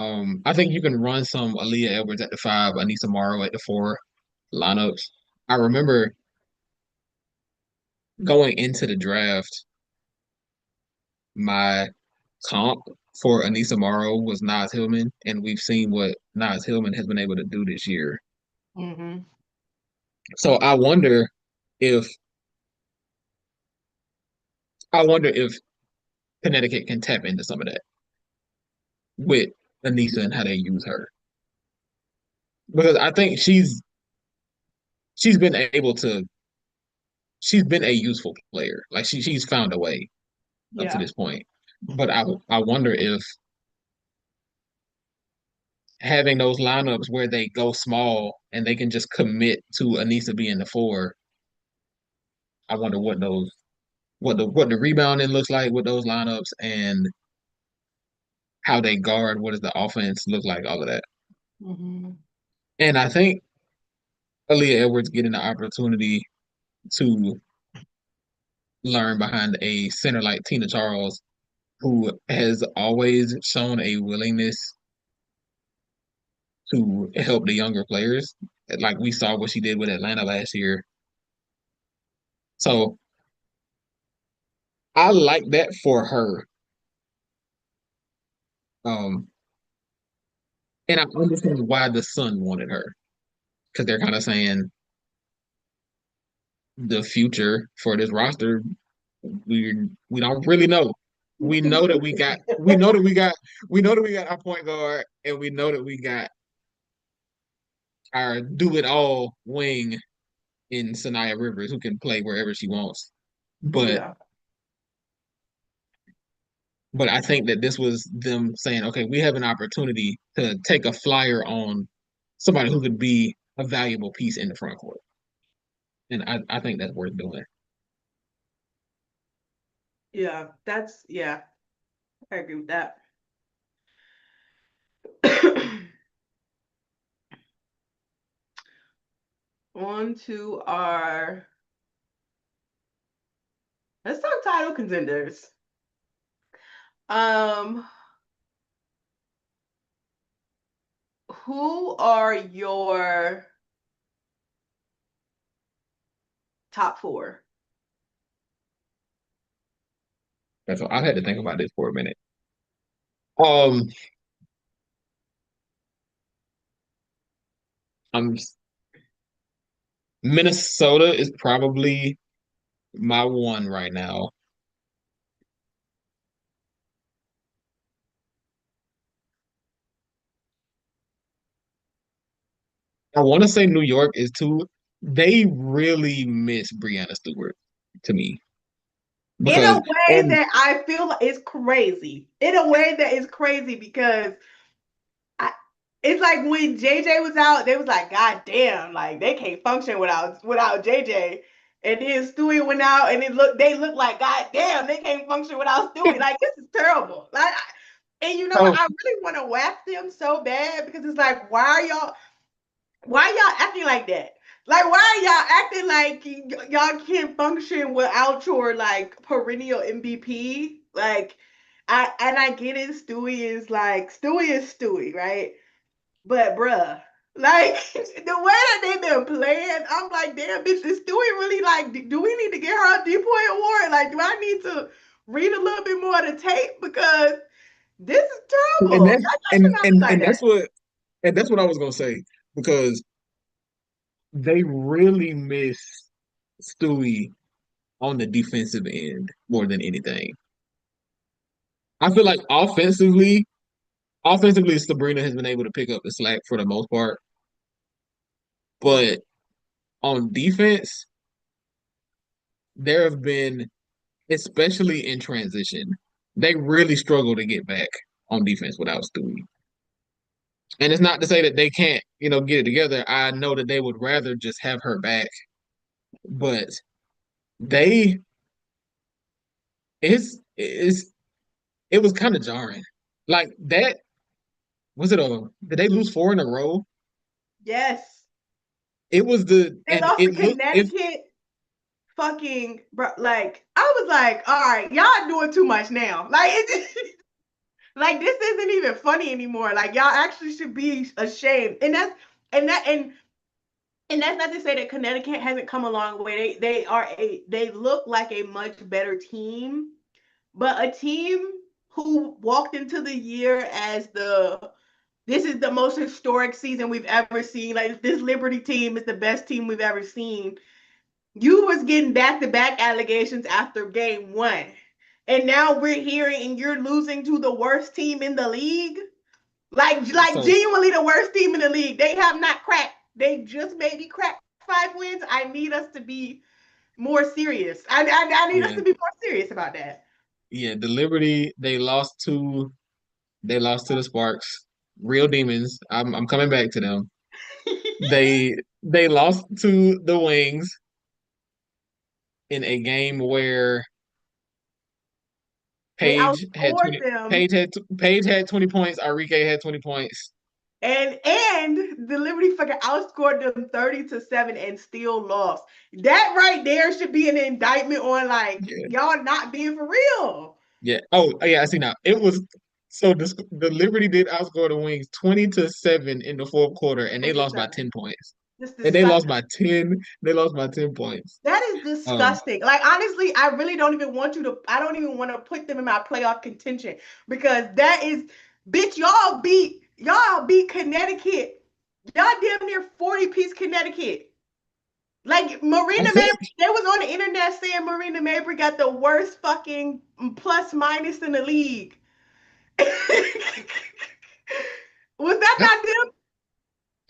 I think you can run some Aaliyah Edwards at the five, Anissa Morrow at the four lineups. I remember going into the draft, my comp for Anissa Morrow was Naz Hillman, and we've seen what Naz Hillman has been able to do this year. Mm-hmm. So if I wonder if Connecticut can tap into some of that with Anissa and how they use her. Because I think she's been able to she's been a useful player. Like she's found a way up to Yeah. this point. But I wonder if having those lineups where they go small and they can just commit to Anissa being the four, I wonder what the rebounding looks like with those lineups and how they guard, what does the offense look like, all of that. Mm-hmm. And I think Aaliyah Edwards getting the opportunity to learn behind a center like Tina Charles, who has always shown a willingness to help the younger players. Like we saw what she did with Atlanta last year. So I like that for her. Um, and I understand why the Sun wanted her because they're kind of saying the future for this roster, we don't really know. We know that we got our point guard, and we know that we got our do it all wing in Sanaya Rivers who can play wherever she wants. But Yeah. but I think that this was them saying, okay, we have an opportunity to take a flyer on somebody who could be a valuable piece in the front court. And I think that's worth doing. Yeah. Yeah. I agree with that. On to our let's talk title contenders. Um, who are your top four? That's all. I had to think about this for a minute. Um, I'm Minnesota is probably my one right now. I want to say New York is two. They really miss Breanna Stewart to me In a because way and that I feel like is crazy. In a way that is crazy because I, it's like when JJ was out, they was like, God damn, like they can't function without JJ. And then Stewie went out and they look like, God damn, they can't function without Stewie. Like this is terrible. And you know what? so I really want to whack them so bad because it's like, why y'all acting like that? Like, why are y'all acting like y'all can't function without your like perennial MVP? Like, I get it. Stewie is Stewie, right? But bruh, like the way that they've been playing, I'm like, damn, bitch, is Stewie really like? Do we need to get her a DPOY award? Like, do I need to read a little bit more of the tape because this is and terrible. that's Y'all should and not be and like and that. that's what I was gonna say because they really miss Stewie on the defensive end more than anything. I feel like offensively, Sabrina has been able to pick up the slack for the most part, but on defense, there have been, especially in transition, they really struggle to get back on defense without Stewie. And it's not to say that they can't, get it together. I know that they would rather just have her back, but they it's it was kind of jarring. Like that was it a did they lose four in a row? Yes. It was the They and lost to it looked if Connecticut fucking bro. Like I was like, all right, y'all doing too much now. Like like this isn't even funny anymore. Like y'all actually should be ashamed. And that and that's not to say that Connecticut hasn't come a long way. They look like a much better team, but a team who walked into the year as this is the most historic season we've ever seen. Like this Liberty team is the best team we've ever seen. You was getting back to back allegations after game one. And now we're hearing and you're losing to the worst team in the league. Like So genuinely the worst team in the league. They have not cracked. They just maybe cracked 5 wins. I need us to be more serious. I need us yeah, to be more serious about that. yeah. The Liberty they lost to the Sparks, real demons. I'm coming back to them. They lost to the Wings in a game where They Paige had outscored 20 them. Paige had 20 points, Arike had 20 points. And the Liberty fucking outscored them 30-7 and still lost. That right there should be an indictment on like Yeah. y'all not being for real. Yeah. Oh, yeah, I see now. It was so the Liberty did outscore the Wings 20-7 in the fourth quarter, and they It's lost by disgusting. 10 points. It's And they lost disgusting. by 10. They lost by 10 points. That is Um, disgusting. Like honestly, I really don't even want you to. I don't even want to put them in my playoff contention because that is, bitch. Y'all beat Connecticut. Y'all damn near 40-piece Connecticut. Like I Marina think Mabry, they was on the internet saying Marina Mabry got the worst fucking plus minus in the league. Was that I, not them?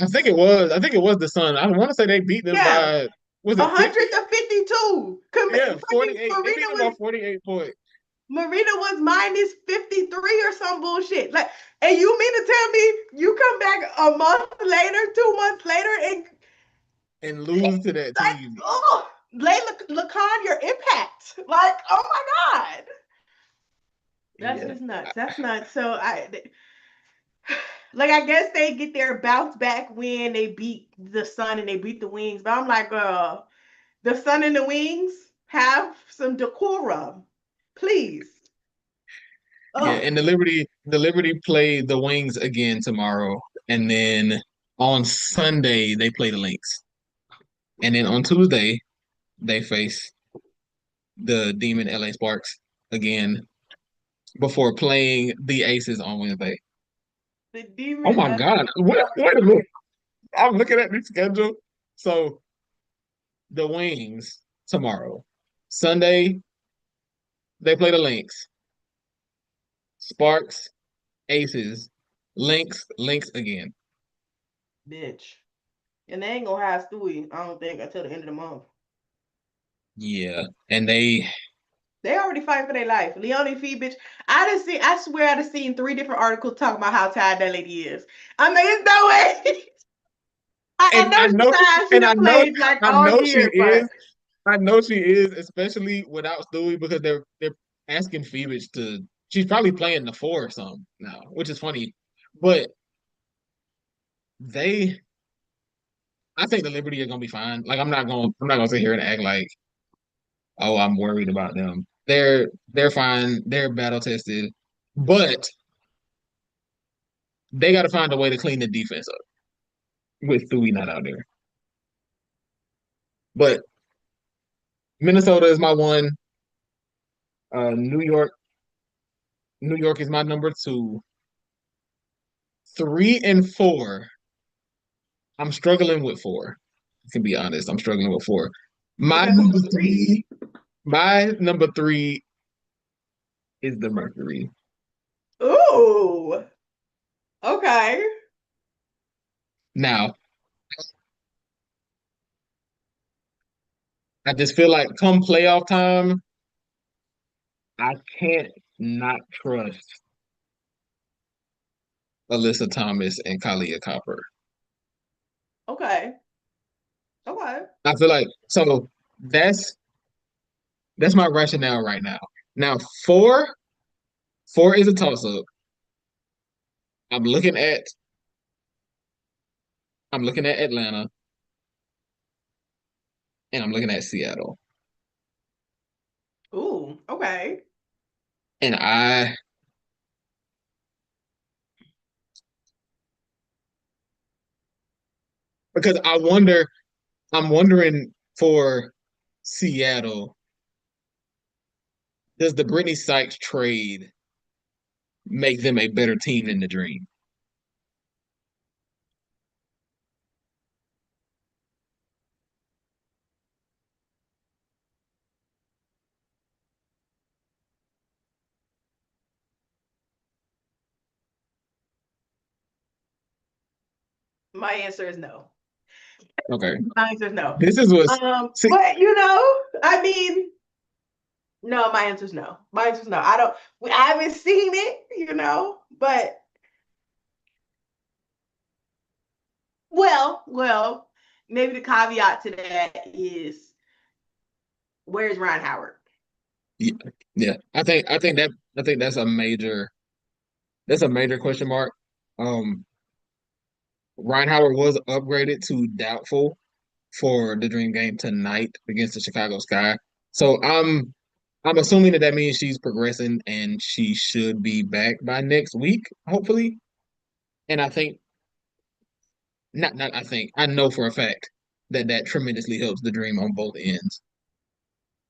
I think it was. I think it was the Sun. I want to say they beat them Yeah, by was it 50? 100-52. Yeah, Fucking 48. They beat them by 48 points. Marina was minus 53 or some bullshit. Like, and you mean to tell me you come back a month later, 2 months later, and And lose to that like, team. oh, lay Lacan your impact. Like, oh my God. That's Yeah. just nuts. That's nuts. So like, I guess they get their bounce back when they beat the Sun and they beat the Wings. But I'm like, the Sun and the Wings have some decorum, please. Yeah, Oh, and the Liberty play the Wings again tomorrow, and then on Sunday they play the Lynx, and then on Tuesday they face the Demon LA Sparks again before playing the Aces on Wednesday. the Oh demon. my God! Wait a minute! I'm looking at the schedule. So the Wings tomorrow, Sunday they play the Lynx, Sparks, Aces, Lynx again. Bitch. And they ain't gonna have Stewie, I don't think, until the end of the month. Yeah, and they They already fighting for their life. Leonie Fee, bitch. I swear I've seen 3 different articles talking about how tired that lady is. I mean, it's no way. I and know I she's know tired. She and I done know played like I all know she year, but is. I know she is, especially without Stewie because they're asking Phoebus to. She's probably playing the four or something now, which is funny. But they, I think the Liberty are gonna be fine. Like I'm not gonna sit here and act like, oh, I'm worried about them. They're fine. They're battle tested, but they got to find a way to clean the defense up with Stewie not out there. But Minnesota is my one. Uh, New York, New York is my number two. 3 and 4. I'm struggling with four. To be honest, I'm struggling with four. My okay, who's number the three? three, my number three is the Mercury. Ooh. Okay. Now, I just feel like come playoff time, I can't not trust Alyssa Thomas and Kalia Copper. Okay. Okay. I feel like so that's that's my rationale right now. Now, four is a toss up. I'm looking at I'm looking at Atlanta and I'm looking at Seattle. Ooh, okay. And I because I'm wondering for Seattle, does the Brittney Sykes trade make them a better team than the Dream? My answer is no. Okay. My answer is no. This is what see, But I mean, no, my answer is no. My answer is no. I haven't seen it, but well, maybe the caveat to that is where's Ryan Howard? yeah, yeah. I think that's a major question mark. Um Ryan Howard was upgraded to doubtful for the Dream game tonight against the Chicago Sky. So I'm assuming that means she's progressing and she should be back by next week, hopefully. And I think not I think I know for a fact that that tremendously helps the Dream on both ends.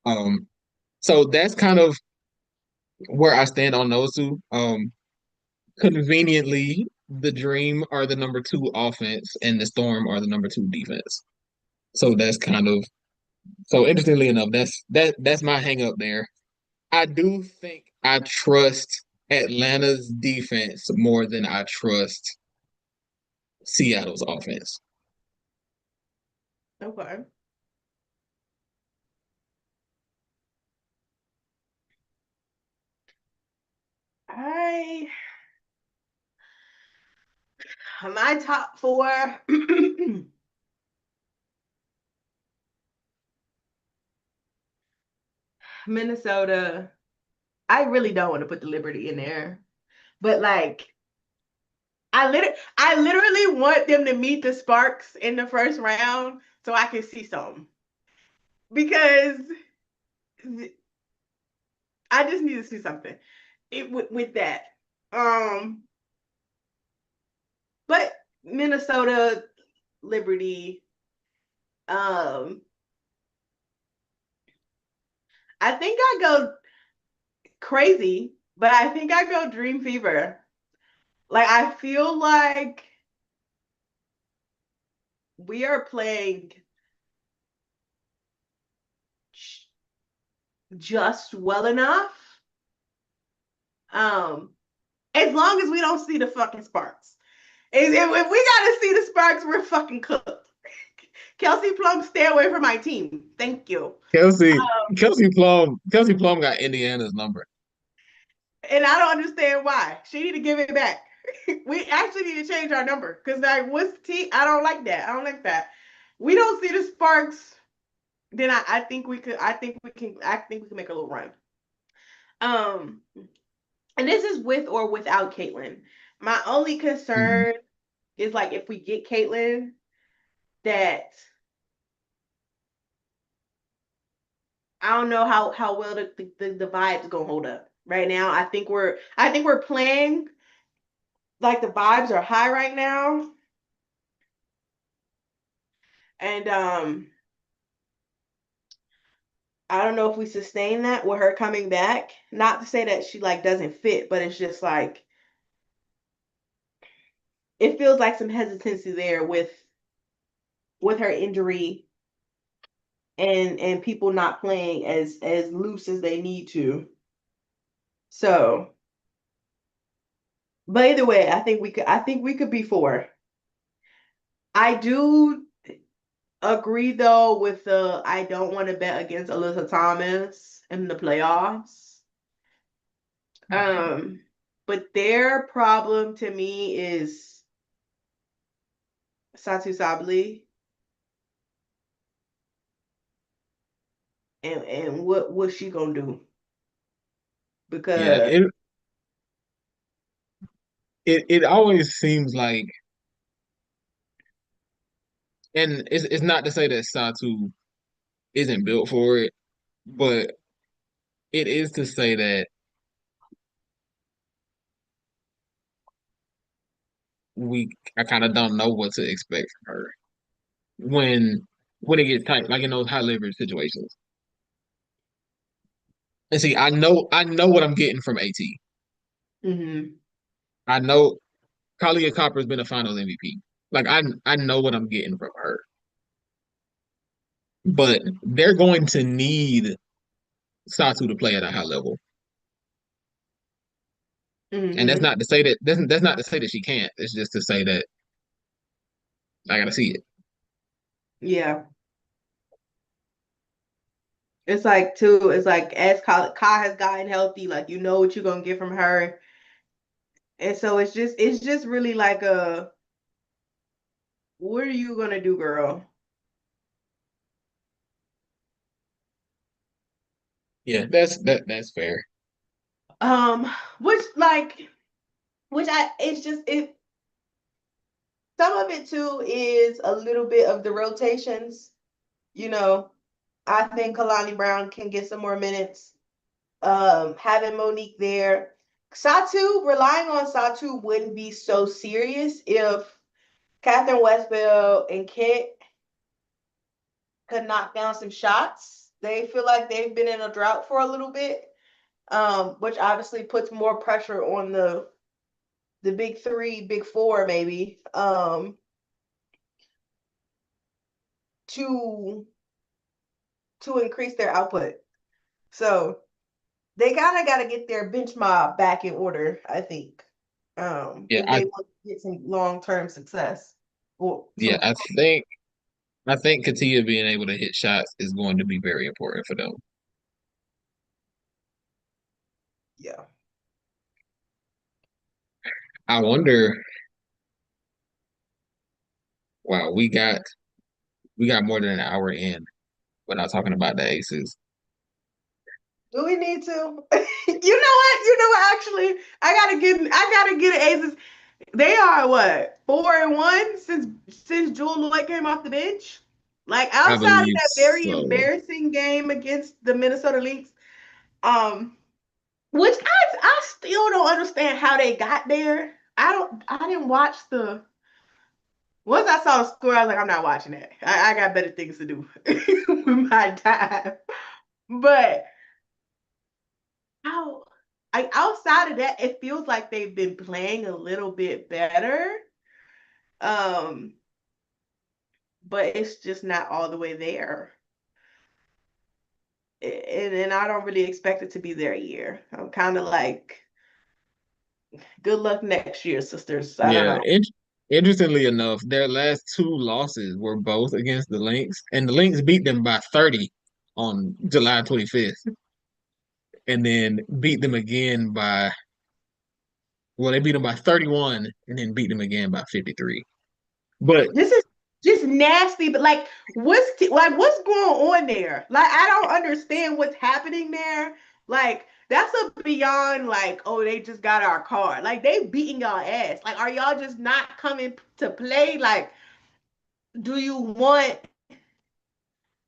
Um, so that's kind of where I stand on those two. Conveniently, the Dream are the number two offense and the Storm are the number two defense. So that's kind of so interestingly enough, that's my hang up there. I do think I trust Atlanta's defense more than I trust Seattle's offense. Okay. I my top four. Minnesota. I really don't want to put the Liberty in there, but like I literally want them to meet the Sparks in the first round so I can see some because I just need to see something with that. Um, but Minnesota Liberty. Um, I think I go crazy, but I think I go Dream Fever. Like I feel like we are playing just well enough. Um, as long as we don't see the fucking Sparks. If we gotta see the Sparks, we're fucking cooked. Kelsey Plum, stay away from my team. Thank you. Kelsey Um, Kelsey Plum got Indiana's number. and I don't understand why. She need to give it back. We actually need to change our number because like what's T? I don't like that. I don't like that. We don't see the Sparks. Then I think we could. I think we can make a little run. Um, and this is with or without Caitlin. My only Mhm. concern is like if we get Caitlin, that I don't know how well the vibes gonna hold up right now. I think we're playing like the vibes are high right now, and I don't know if we sustain that with her coming back. Not to say that she like doesn't fit, but it's just like it feels like some hesitancy there with her injury and people not playing as loose as they need to. So, but either way, I think we could be four. I do agree though with the I don't want to bet against Alyssa Thomas in the playoffs. Um, but their problem to me is Satu Sabli and what she gonna do Yeah, because it always seems like, and it's not to say that Satu isn't built for it, but it is to say that I kind of don't know what to expect from her when it gets tight, like in those high leverage situations. And see, I know what I'm getting from AT. Hmm. I know Kalia Copper's been a Finals MVP. Like I know what I'm getting from her, but they're going to need Satu to play at a high level, and that's Hmm. not to say that that's not to say that she can't. It's just to say that I gotta see it. Yeah. It's like too, it's like as Ka has gotten healthy, like you know what you're gonna get from her. And so it's just really like a what are you gonna do, girl? Yeah, that's fair. Um, which like which I it's just it some of it too is a little bit of the rotations. You know, I think Kalani Brown can get some more minutes. Having Monique there. Satu, relying on Satu wouldn't be so serious if Catherine Westbell and Kit could knock down some shots. They feel like they've been in a drought for a little bit, which obviously puts more pressure on the big three, big four, maybe, to increase their output. So they kind of got to get their bench mob back in order, I think, Yeah, if they want to get some long term success or yeah, some. I think Katia being able to hit shots is going to be very important for them. Yeah. I wonder. Wow, we got more than an hour in. We're not talking about the aces. Do we need to? You know what? You know what? Actually, I gotta get Aces. They are what 4-1 since Jewel Lloyd came off the bench. Like I outside of believe that very so. embarrassing game against the Minnesota Lynx, um, which I still don't understand how they got there. I didn't watch the once I saw the score, I was like, I'm not watching that. I got better things to do with my time. But how outside of that, it feels like they've been playing a little bit better. Um, but it's just not all the way there. And I don't really expect it to be there a year. I'm kind of like, good luck next year, sisters. I don't Yeah, know. interestingly enough, their last two losses were both against the Lynx, and the Lynx beat them by 30 on July 25th, and then beat them again by, well, they beat them by 31 and then beat them again by 53. But This is just nasty. But like, what's going on there? Like, I don't understand what's happening there. Like, that's a beyond like, oh, they just got our card. Like, they beating y'all ass. Like, are y'all just not coming to play? Like, do you want?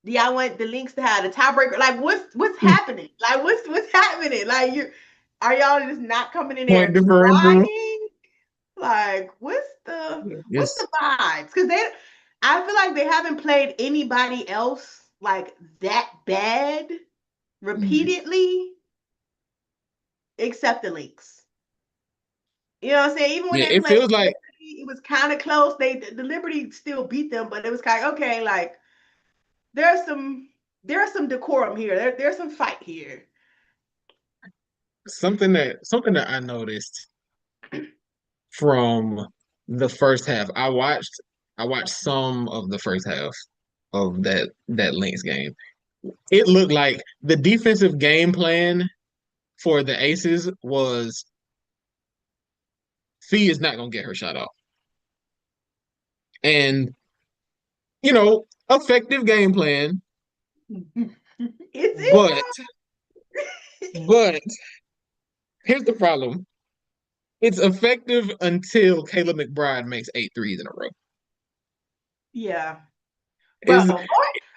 Do y'all want the Lynx to have the tiebreaker? Like, what's happening? Like, what's happening? Like, you are y'all just not coming in point there differential, trying? Like, what's the it's vibes? Because I feel like they haven't played anybody else like that bad repeatedly except the Lynx. You know what I'm saying? Even when yeah, they it played feels like Liberty, it was kind of close. The Liberty still beat them, but it was kind of okay. Like there's some decorum here. There's some fight here. something that I noticed from the first half. I watched some of the first half of that Lynx game. It looked like the defensive game plan for the Aces was Fee is not gonna get her shot off. And effective game plan, Is it but but here's the problem. It's effective until Kayla McBride makes 8 threes in a row. yeah, bro. Is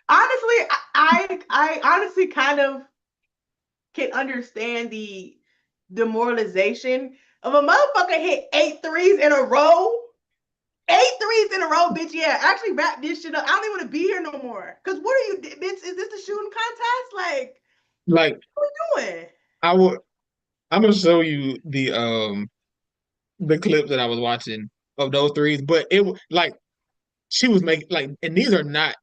Honestly, I honestly kind of can understand the demoralization of a motherfucker hit 8 threes in a row. 8 threes in a row, bitch. Yeah, actually wrap this shit up. I don't even want to be here no more. Cause what are you, bitch? Is this the shooting contest? Like What are we doing? I would I'm gonna show you the clip that I was watching of those threes, but it was like she was making like, and these are not,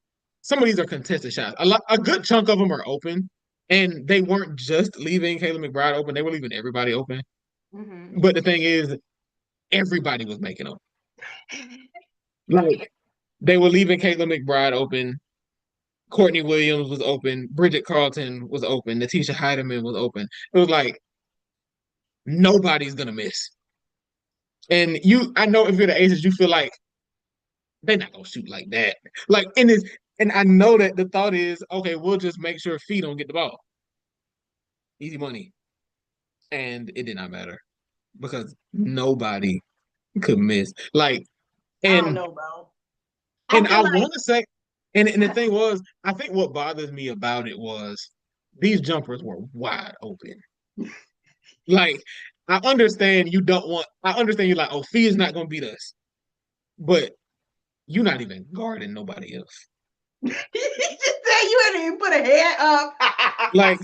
some of these are contested shots. A good chunk of them are open, and they weren't just leaving Kayla McBride open; they were leaving everybody open. Mm-hmm. But the thing is, everybody was making them. Like they were leaving Kayla McBride open. Courtney Williams was open. Bridget Carlton was open. Natisha Heideman was open. It was like nobody's gonna miss. And I know if you're the Aces, you feel like they're not gonna shoot like that. Like, and I know that the thought is, okay, we'll just make sure Fee don't get the ball. Easy money. And it did not matter because nobody could miss. Like, I don't and know, bro. I and feel I like want to say, and the thing was, I think what bothers me about it was these jumpers were wide open. Like, I understand you're like, oh, Fee is not gonna beat us, but you're not even guarding nobody else. you just said you hadn't even put a head up. Like,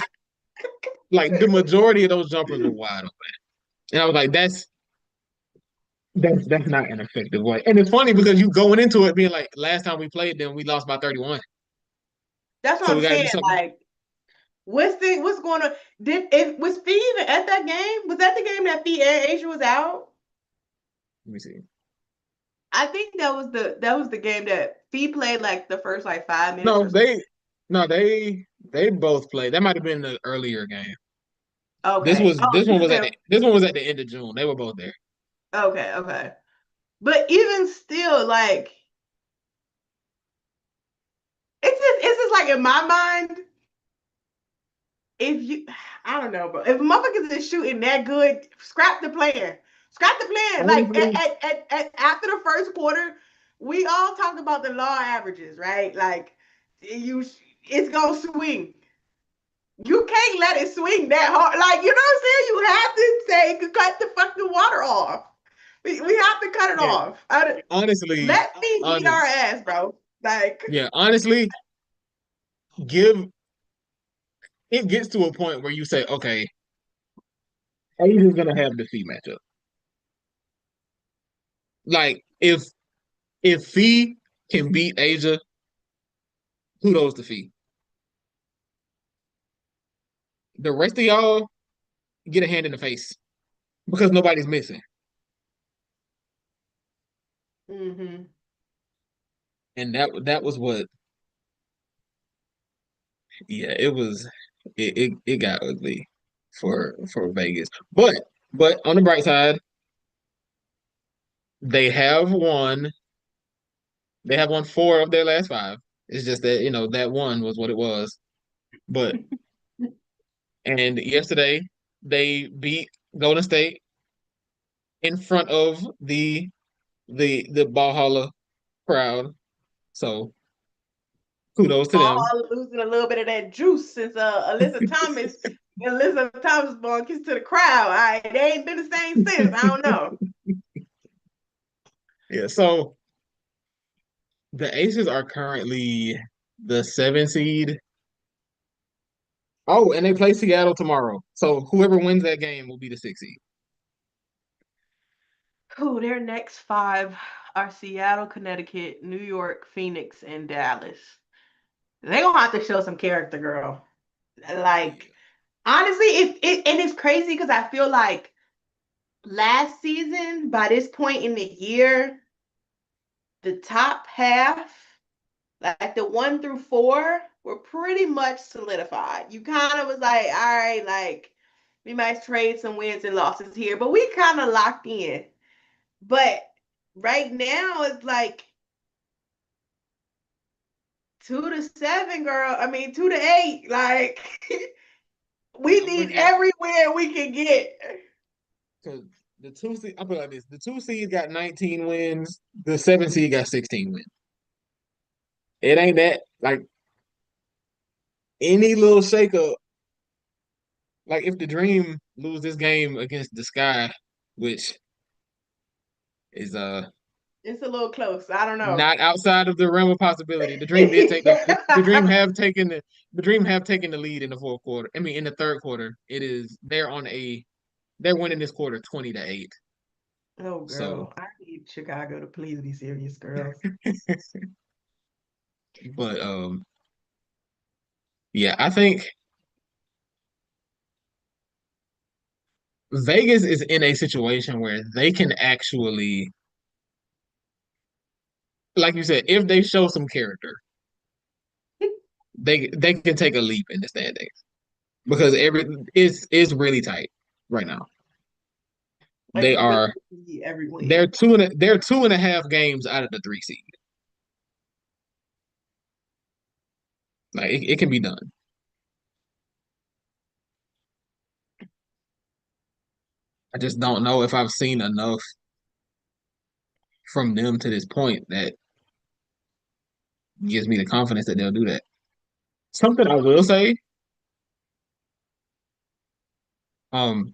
like the majority of those jumpers were wide open. And I was like, that's not an effective way. And it's funny because you going into it being like, last time we played them, we lost by 31. That's what So I'm we gotta saying. do something. Like, what's going on? Was Fee even at that game? Was that the game that Fee and Asia was out? Let me see. I think that was the game that Fee played like the first like 5 minutes No, or something. they both played. That might have been the earlier game. Okay. Oh, This one was at the end of June. They were both there. okay, okay. But even still, like it's just like in my mind, if you I don't know, bro. If motherfuckers is shooting that good, scrap the plan. Scrap the plan. Like Honestly, after the first quarter, we all talked about the law averages, right? Like you it's gonna swing. You can't let it swing that hard. Like, you know what I'm saying? You have to say cut the fucking water off. We have to cut it yeah, off. honestly, Let me beat honest, our ass, bro. Like, yeah, honestly, give it gets to a point where you say, okay, Asia's gonna have the Fee matchup. Like if Fee can beat Asia, kudos to Fee. The rest of y'all get a hand in the face because nobody's missing. mm-hmm. And that was what, yeah, it got ugly for Vegas. But on the bright side, they have won. They have won four of their last five. It's just that, that one was what it was. But and yesterday they beat Golden State in front of the Valhalla crowd. So kudos to them. Ball losing a little bit of that juice since Alyssa Thomas ball kiss to the crowd. All right, they ain't been the same since. I don't know. Yeah, so the Aces are currently the 7 seed. Oh, and they play Seattle tomorrow. So whoever wins that game will be the 6 seed. Who their next five are Seattle, Connecticut, New York, Phoenix, and Dallas. They gonna have to show some character, girl. Like honestly, and it's crazy because I feel like last season, by this point in the year, the top half, like the 1 through 4, were pretty much solidified. You kind of was like, all right, like we might trade some wins and losses here, but we kind of locked in. But right now, it's like 2 to 7, girl. I mean, 2 to 8. Like we I'm need looking everywhere we can get. because the 2 seed, I put it like this: the 2 seed got 19 wins, the 7 seed got 16 wins. It ain't that like any little shakeup, like if the Dream lose this game against the Sky, which is It's a little close. I don't know. not outside of the realm of possibility. The Dream did take the Dream have taken the Dream have taken the lead in the fourth quarter. I mean, in the third quarter, they're winning this quarter 20-8. Oh, So, girl. I need Chicago to please be serious, girls. but yeah, I think Vegas is in a situation where they can actually, like you said, if they show some character, they can take a leap in the standings because it's really tight right now. Like, They are literally every win. they're 2.5 games out of the 3 seed. Like it can be done. I just don't know if I've seen enough from them to this point that gives me the confidence that they'll do that. Something I will say,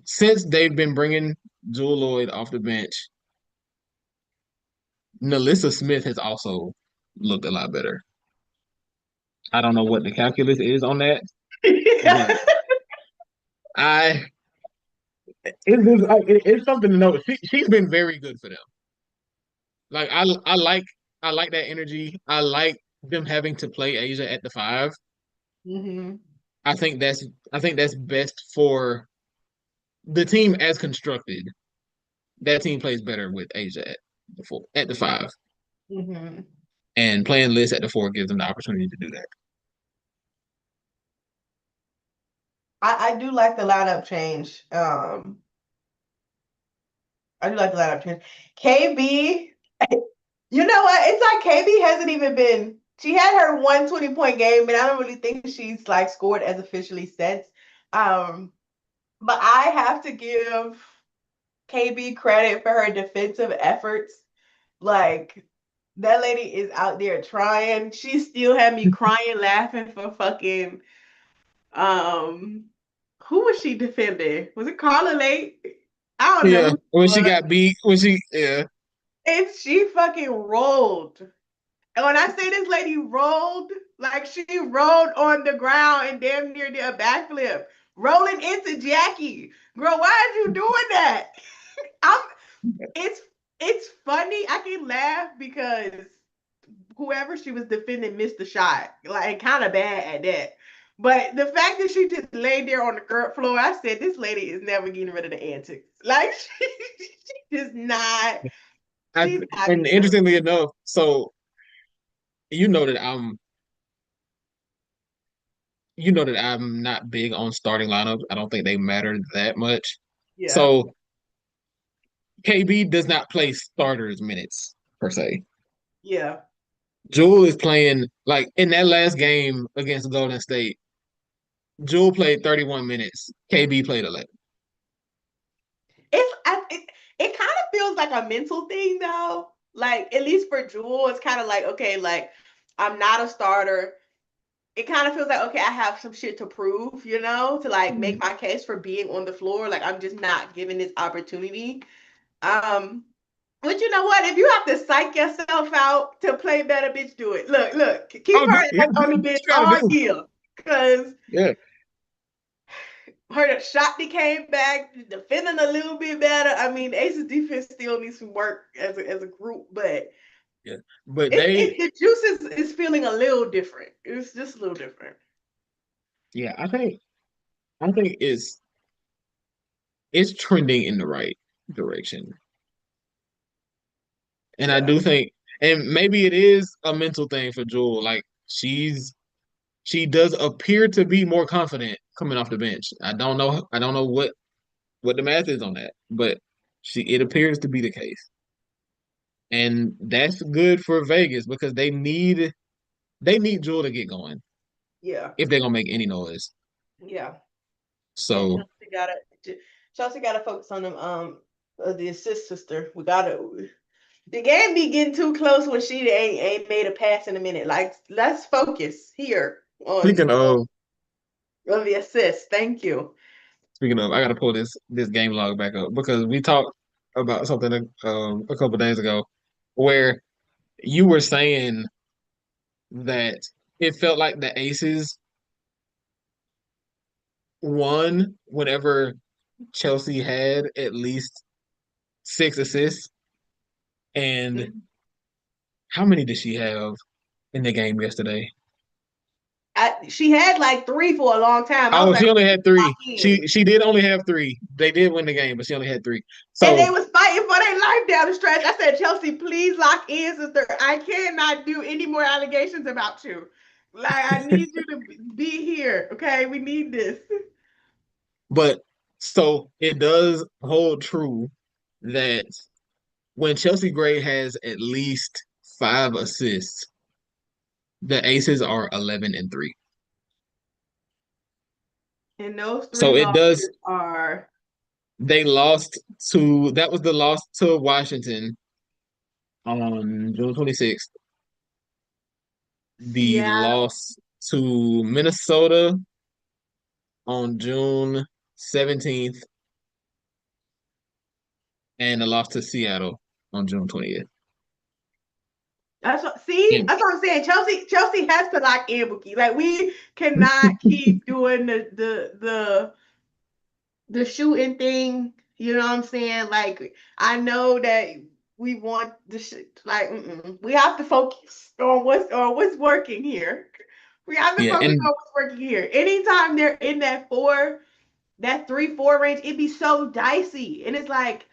since they've been bringing Jewel Lloyd off the bench, Nalissa Smith has also looked a lot better. I don't know what the calculus is on that, but I it's something to know. She's been very good for them. Like I like that energy. I like them having to play Asia at the 5. hmm I think that's I think that's best for the team as constructed. That team plays better with Asia at the 5, hmm and playing Liz at the 4 gives them the opportunity to do that. I do like the lineup change. I do like the lineup change. KB, you know what? It's like KB hasn't even been. She had her 120-point game, and I don't really think she's like scored as officially since. Um, but I have to give KB credit for her defensive efforts. Like that lady is out there trying. She still had me crying, laughing for fucking um. Who was she defending? Was it Carla Lake? I don't know Yeah, who it when she was. got beat, when she yeah, And she fucking rolled. And when I say this lady rolled, like she rolled on the ground and damn near did a backflip, rolling into Jackie. Girl, why are you doing that? I'm it's it's funny. I can laugh because whoever she was defending missed the shot. Like kind of bad at that. But the fact that she just laid there on the dirt floor, I said this lady is never getting rid of the antics. Like she just not. I, She's not and getting rid of interestingly enough, so you know that I'm not big on starting lineups. I don't think they matter that much. yeah. So KB does not play starters minutes per se. Yeah. Jewel is playing like in that last game against Golden State. Jewel played 31 minutes. KB played 11. It kind of feels like a mental thing though. Like at least for Jewel, it's kind of like okay, like I'm not a starter. It kind of feels like okay, I have some shit to prove, to like make my case for being on the floor. Like I'm just not given this opportunity. Um, but you know what? If you have to psych yourself out to play better, bitch, do it. Look, keep Oh, her yeah, on what the you bench gotta all do? year because Yeah, her shot came back, defending a little bit better. I mean, Ace's defense still needs some work as a group, but yeah. But they, the juice is feeling a little different. It's just a little different. yeah, I think it's trending in the right direction. And I Yeah, do think, and maybe it is a mental thing for Jewel. Like she does appear to be more confident coming off the bench. I don't know what the math is on that, but it appears to be the case. And that's good for Vegas because they need Jewel to get going yeah, if they're gonna make any noise. yeah. And So Chelsea gotta focus on them. The assist sister. We gotta. The game be getting too close when she ain't made a pass in a minute. Like let's focus here on speaking of on the assist. Thank you. speaking of, I gotta pull this game log back up because we talked about something a couple days ago where you were saying that it felt like the Aces won whenever Chelsea had at least 6 assists. And how many did she have in the game yesterday? She had like 3 for a long time. I was Oh, like, she only had three. in. She did only have three. They did win the game, but she only had three. And they So, was fighting for their life down the stretch. I said, Chelsea, please lock in, sister. I cannot do any more allegations about you. Like, I need you to be here. Okay, we need this. but so it does hold true that when Chelsea Gray has at least 5 assists, the Aces are 11-3. And those 3 So it does. losses are They lost to that was the loss to Washington on June 26th. The Seattle. loss to Minnesota on June 17th, and the loss to Seattle on June 20th. That's what, see, And, that's what I'm saying. Chelsea has to lock in, Bookie. Like, we cannot keep doing the shooting thing. You know what I'm saying? Like, I know that we want the shit. Like, we have to focus on what's working here. We have to yeah, focus and on what's working here. Anytime they're in that 3-4 range, it'd be so dicey. And it's like,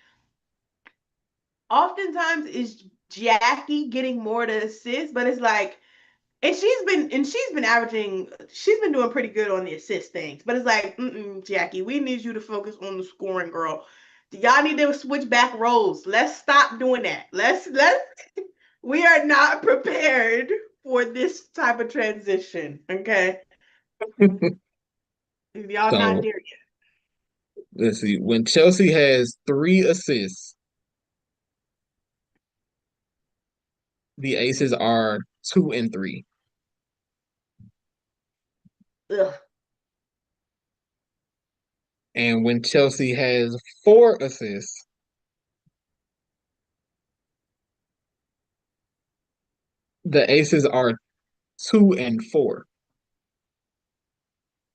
oftentimes it's Jackie getting more to assist, but it's like, and she's been doing pretty good on the assist things. But it's like, Jackie, we need you to focus on the scoring, girl. Y'all need to switch back roles. Let's stop doing that. We are not prepared for this type of transition. Okay. Y'all not so there yet. let's see. When Chelsea has 3 assists, the Aces are 2-3. Ugh. And when Chelsea has 4 assists, the Aces are 2-4.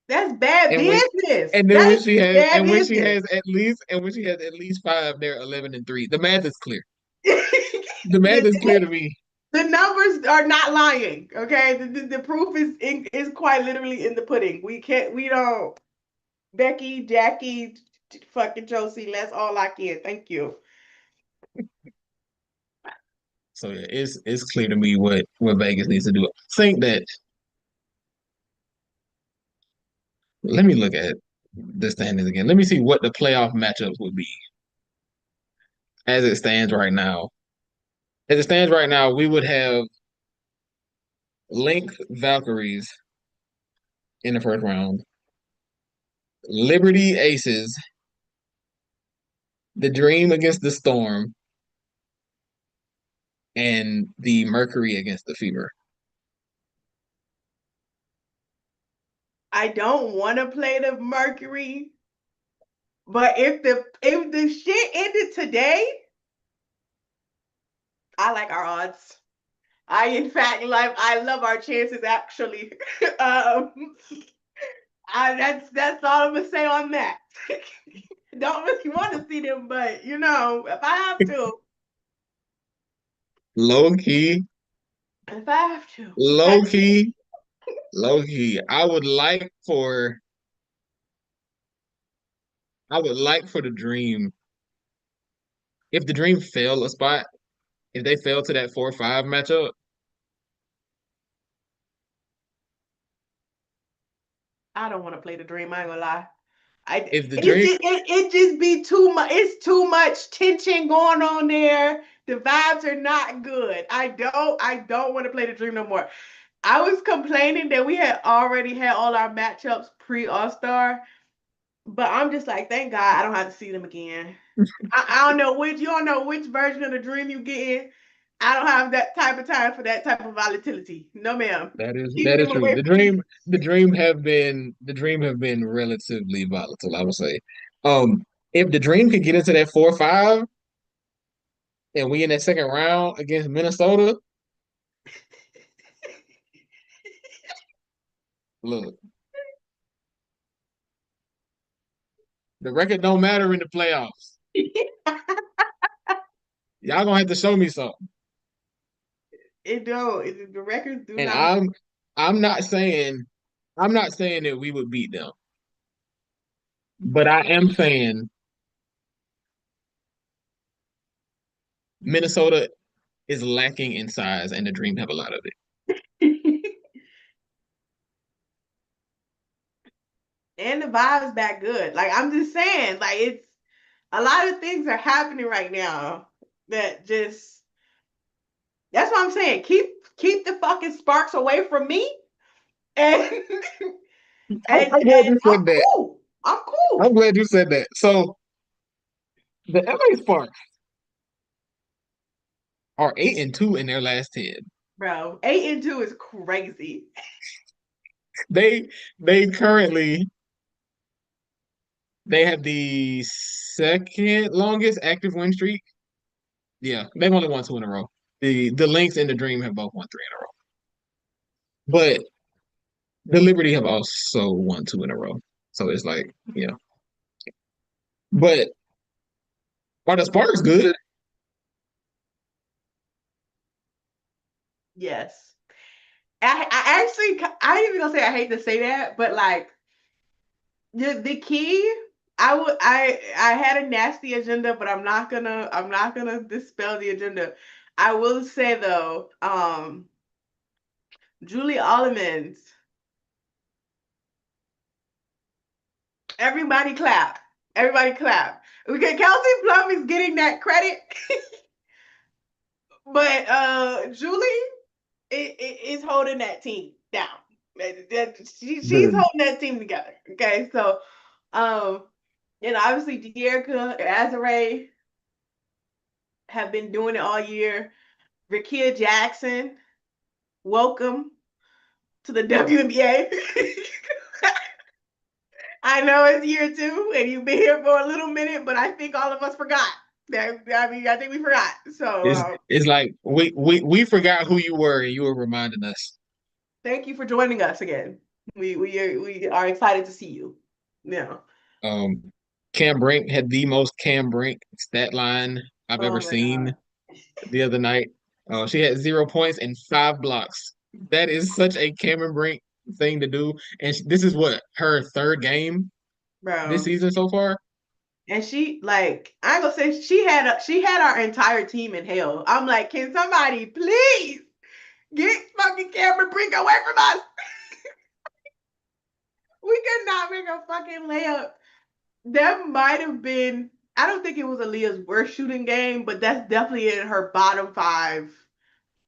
That's bad And when business. and then That when is she has bad and when she business. has at least and when she has at least 5, they're 11-3. The math is clear. The math is clear to me. The numbers are not lying. Okay, the proof is quite literally in the pudding. We don't. Becky, Jackie, fucking Josie. Let's all lock in. Thank you. So yeah, it's clear to me what Vegas needs to do. Think that. Let me look at the standings again. Let me see what the playoff matchups would be as it stands right now. As it stands right now, we would have Lynx Valkyries in the first round, Liberty Aces, the Dream against the Storm, and the Mercury against the Fever. I don't want to play the Mercury, but if the shit ended today, I like our odds. I in fact like I love our chances actually. um, that's all I'm gonna say on that. Don't really want to see them, but if I have to, Low key, if I have to, okay. low key, low key. I would like for the Dream, if the Dream fail a spot, if they fell to that 4-5 matchup, I don't want to play the dream. I ain't gonna lie. I if the it Dream just it just be too much. It's too much tension going on there. The vibes are not good. I don't want to play the dream no more. I was complaining that we had already had all our matchups pre All Star, but I'm just like, thank God I don't have to see them again. I don't know which you don't know which version of the dream you get in. I don't have that type of time for that type of volatility. No, ma'am. That is Keep that is them true. away from me. The dream have been relatively volatile, I would say. If the dream could get into that 4-5 and we in that second round against Minnesota, look, the record don't matter in the playoffs. Y'all gonna have to show me something. It don't. The records do And not. I'm not saying I'm not saying that we would beat them, but I am saying Minnesota is lacking in size, and the Dream have a lot of it. And the vibes back good. Like I'm just saying, like it's a lot of things are happening right now that just that's what I'm saying. Keep the fucking sparks away from me. And I'm glad and you I'm said that. cool. I'm cool. I'm glad you said that. So the LA Sparks are 8-2 in their last 10. Bro, 8-2 is crazy. They they currently they have the second longest active win streak. Yeah, they've only won 2 in a row. The Lynx and the Dream have both won 3 in a row. But the Liberty have also won 2 in a row. So it's like, yeah. But are the Sparks good? Yes. I actually I ain't even gonna say I hate to say that, but like the key I had a nasty agenda, but I'm not gonna dispel the agenda. I will say though, Julie Allemans, everybody clap. Everybody clap. Okay, Kelsey Plum is getting that credit, but Julie is holding that team down. She's Good. holding that team together. Okay, so um, obviously De'Erica, Azare have been doing it all year. Rakia Jackson, welcome to the WNBA. I know it's year 2 and you've been here for a little minute, but I think all of us forgot. I mean, I think we forgot. So It's like we forgot who you were and you were reminding us. thank you for joining us again. We are excited to see you. Yeah. Um, Cam Brink had the most Cam Brink stat line I've ever Oh my god. seen the other night. She had 0 points and 5 blocks. That is such a Cameron Brink thing to do. And this is what her third game this Bro. season so far. And she like I ain't gonna say she had our entire team in hell. I'm like, can somebody please get fucking Cameron Brink away from us? We could not make a fucking layup. That might have been. I don't think it was Aaliyah's worst shooting game, but that's definitely in her bottom 5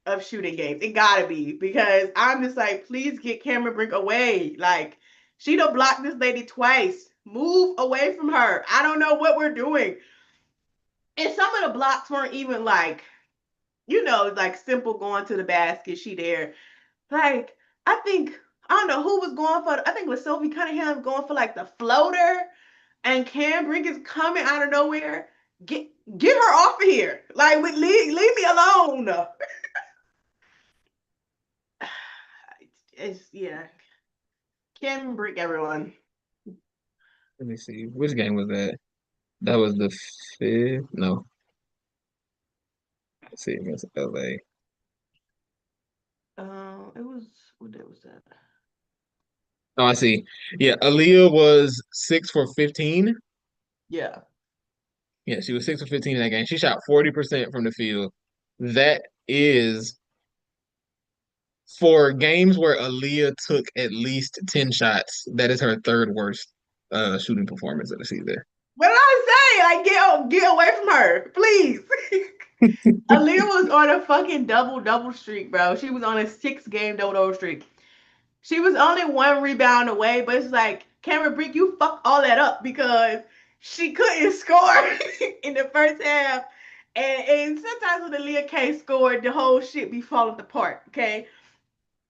of shooting games. It gotta be because I'm just like, please get Cameron Brink away. Like she done blocked this lady twice. Move away from her. I don't know what we're doing. And some of the blocks weren't even like, like simple going to the basket. She there. Like, I don't know who was going for, I think it was Sophie Cunningham going for like the floater, and Cam Brink is coming out of nowhere. Get get her off of here. Like, leave me alone. It's, yeah. Cam Brink, everyone. Let me see. Which game was that? That was the fifth. No. Let's see against LA. It was, what day was that? Oh, I see. Yeah, Aaliyah was 6 for 15. Yeah. Yeah, she was 6 for 15 in that game. She shot 40% from the field. That is for games where Aaliyah took at least 10 shots. That is her third worst shooting performance of the season. What did I say? Like, get away from her, please. Aaliyah was on a fucking double streak, bro. She was on a 6-game double streak. She was only 1 rebound away, but it's like, Cameron Brink, you fucked all that up because she couldn't score in the first half. And sometimes when Aaliyah can't score, the whole shit be falling apart. Okay,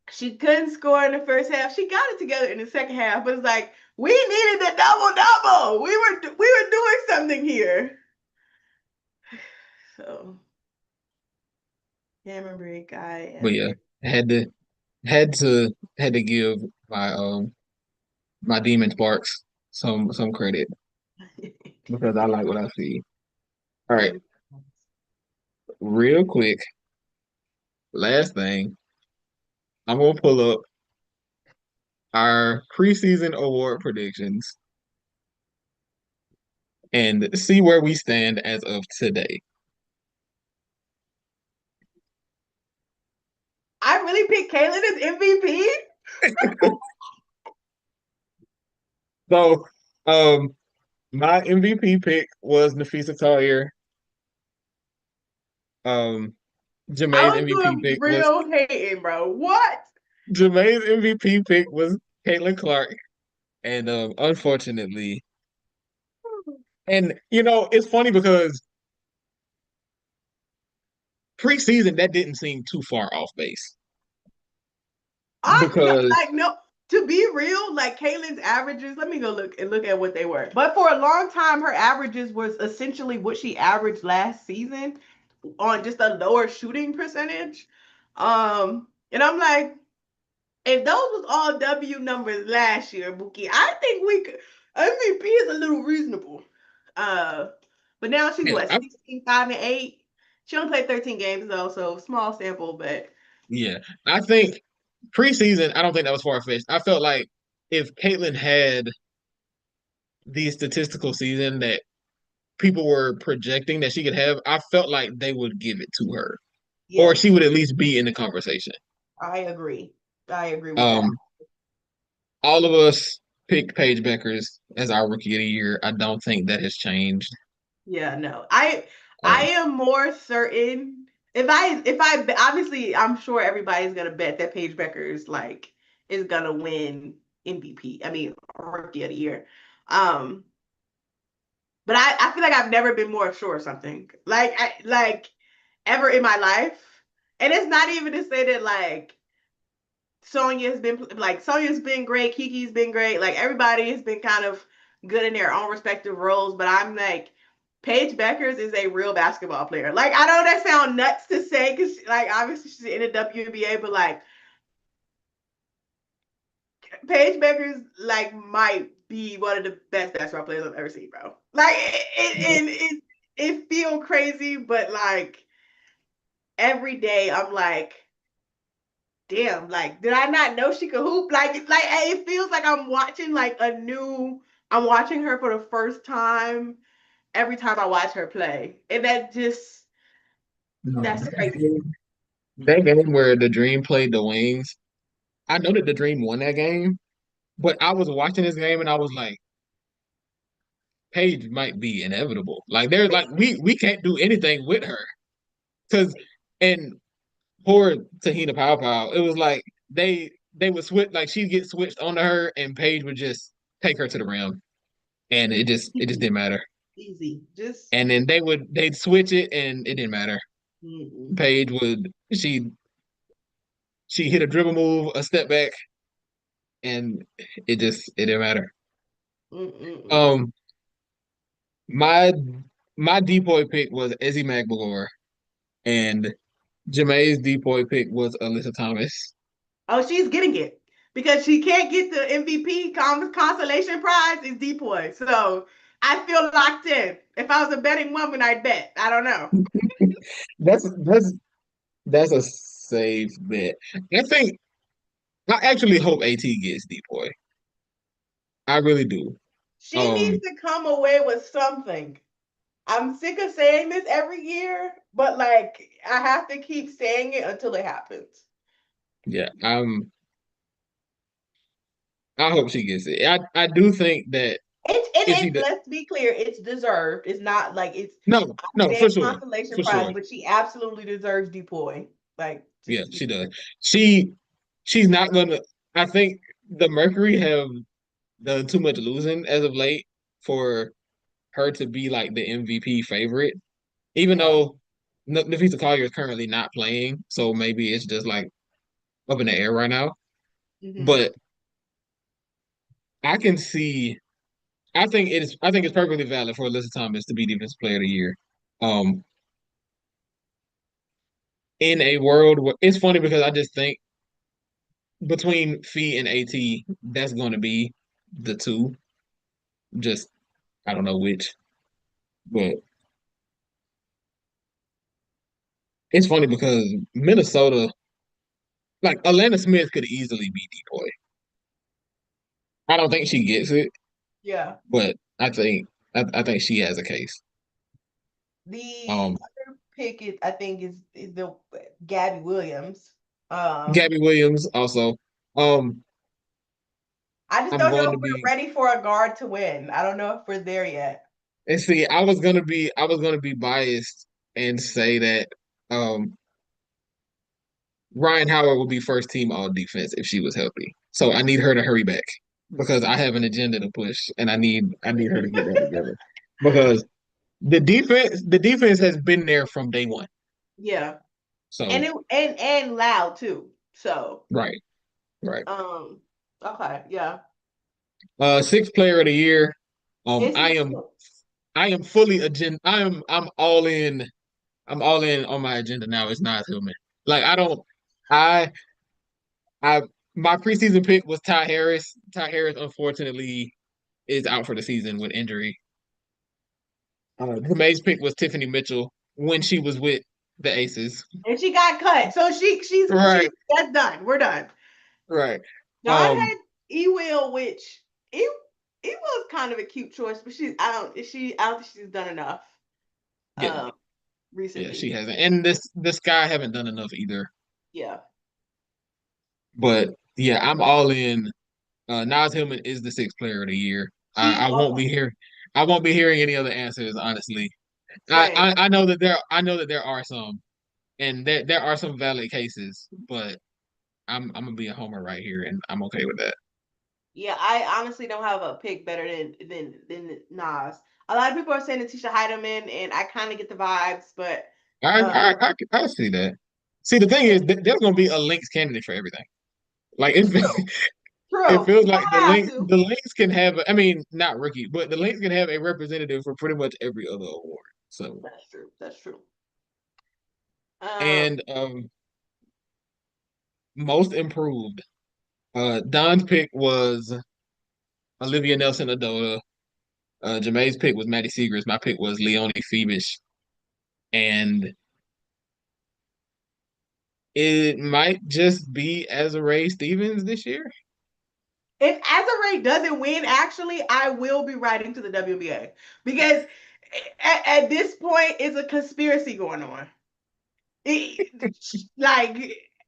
she couldn't score in the first half. She got it together in the second half, but it's like we needed the double double. We were doing something here. So Cameron Brink, I But am yeah, had to had to had to give my my Demon Sparks some credit because I like what I see. All right, very. real quick, last thing, I'm gonna pull up our preseason award predictions and see where we stand as of today. I really picked Caitlyn as MVP. So, my MVP pick was Nafisa Collier. Um, I Jemay's was MVP doing pick was real hating, bro. What? Jemay's MVP pick was Caitlin Clark, and unfortunately, and it's funny because preseason that didn't seem too far off base I no, because like no. To be real, like Caitlin's averages, let me go look at what they were. But for a long time, her averages was essentially what she averaged last season on just a lower shooting percentage. And I'm like, if those was all W numbers last year, Buki, I think we could MVP is a little reasonable. Uh, but now she's yeah, what 16, 5, and 8. She only played 13 games though, so small sample, but yeah, I think preseason I don't think that was far fetched. I felt like if Caitlin had the statistical season that people were projecting that she could have, I felt like they would give it to her, or yes, she would at least be in the conversation. I agree. I agree with that. Um, all of us picked Paige Beckers as our rookie of the year. I don't think that has changed. Yeah, no. I Um, am more certain if I obviously I'm sure everybody's gonna bet that Paige Becker's like is gonna win MVP. I mean rookie of the year. Um, but I feel like I've never been more sure of something. Like ever in my life. And it's not even to say that like Sonya's been great, Kiki's been great, like everybody has been kind of good in their own respective roles, but I'm like Paige Beckers is a real basketball player. Like I know that sound nuts to say because like obviously she's in the WNBA, but like Paige Beckers like might be one of the best basketball players I've ever seen, bro. Like it feel crazy, but like every day I'm like damn, like, did I not know she could hoop? Like it feels like I'm watching her for the first time every time I watch her play. And no, that's crazy. that game where the Dream played the Wings, I know that the Dream won that game, but I was watching this game and I was like, Paige might be inevitable. Like they're like we can't do anything with her because and poor Tahina Pow Pow, it was like they would switch like she'd get switched onto her and Paige would just take her to the rim and it just Easy. didn't matter. Easy. Just And then they'd switch it and it didn't matter. mm-mm, Paige would she hit a dribble move, a step back, and it didn't matter. mm-mm. Um my my depoy pick was Izzy McBagor and Jemay's depoy pick was Alyssa Thomas. Oh, she's getting it. Because she can't get the MVP consolation prize is DPOY. So I feel locked in. If I was a betting woman, I'd bet. I don't know. That's a safe bet. I think I actually hope AT gets depoy. I really do. She needs Um, to come away with something. I'm sick of saying this every year, but like I have to keep saying it until it happens. yeah, I hope she gets it. I do think that if she It's does, let's be clear, it's deserved. It's not like it's no, a for sure, consolation for prize, sure. but she absolutely deserves DPOY. Like Yeah, just to be she does. She she's not gonna. I think the Mercury have done too much losing as of late for her to be like the MVP favorite. Even Yeah. though Nafisa Collier is currently not playing, so maybe it's just like up in the air right now. Hmm. But I can see. I think it's perfectly valid for Alyssa Thomas to be Defensive Player of the Year. Um, in a world where it's funny because I just think between Fee and AT, that's going to be the two. Just I don't know which, but it's funny because Minnesota, like Atlanta Smith, could easily be DPOY. I don't think she gets it, Yeah. but I think she has a case. The Um, other pick is, I think, is the Gabby Williams. Um, Gabby Williams also. Um, I just I'm don't know going if to we're be ready for a guard to win. I don't know if we're there yet. and see. I was gonna be biased and say that um Ryan Howard will be first team all defense if she was healthy. So I need her to hurry back because I have an agenda to push and I need her to get that together. Because the defense has been there from day one. Yeah. And So it and loud too. So, right, right. um, okay, yeah. Sixth player of the year. Um It's I am I am fully agenda I'm all in on my agenda now. It's not human. Like I don't I I my preseason pick was Ty Harris. Ty Harris unfortunately is out for the season with injury. Jemay's pick was Tiffany Mitchell when she was with the Aces. and she got cut. So she's Right, that's done. We're done. right. John Um, had Ewell, which it was kind of a cute choice, but I don't think she's done enough yeah, um yeah, recently. she hasn't, and this guy haven't done enough either. Yeah. But yeah, I'm all in. Nas Hillman is the sixth player of the year. She I won't be here. I won't be hearing any other answers. Honestly, same. I know that there are some, and there are some valid cases, but I'm gonna be a homer right here, and I'm okay with that. Yeah, I honestly don't have a pick better than Nas. A lot of people are saying Tisha Heidemann, and I kind of get the vibes, but uh, I see that. See, the thing is, there's gonna be a Lynx candidate for everything. Like it, true, it true. feels You like don't have to. The Lynx can have. I mean, not rookie, but the Lynx can have a representative for pretty much every other award. So, That's true. That's true. Um, and most improved. Don's pick was Olivia Nelson Adota. Jemay's pick was Maddie Seegers. My pick was Leonie Phoebish, and it might just be Azarae Stevens this year. if Azare doesn't win, actually, I will be writing to the WBA because at this point, it's a conspiracy going on. Like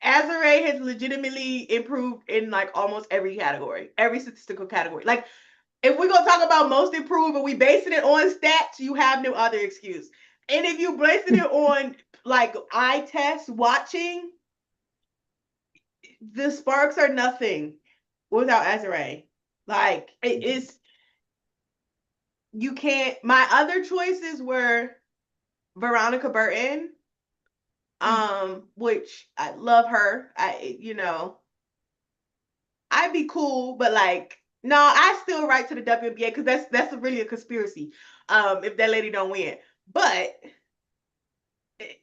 Azare has legitimately improved in like almost every category, every statistical category. Like if we're gonna talk about most improved and we basing it on stats, you have no other excuse. And if you basing it on like eye test watching, the sparks are nothing without Azare. Like it's you can't. My other choices were Veronica Burton, which I love her. I'd be cool, but like, no, I still write to the WNBA because that's really a conspiracy. If that lady don't win, but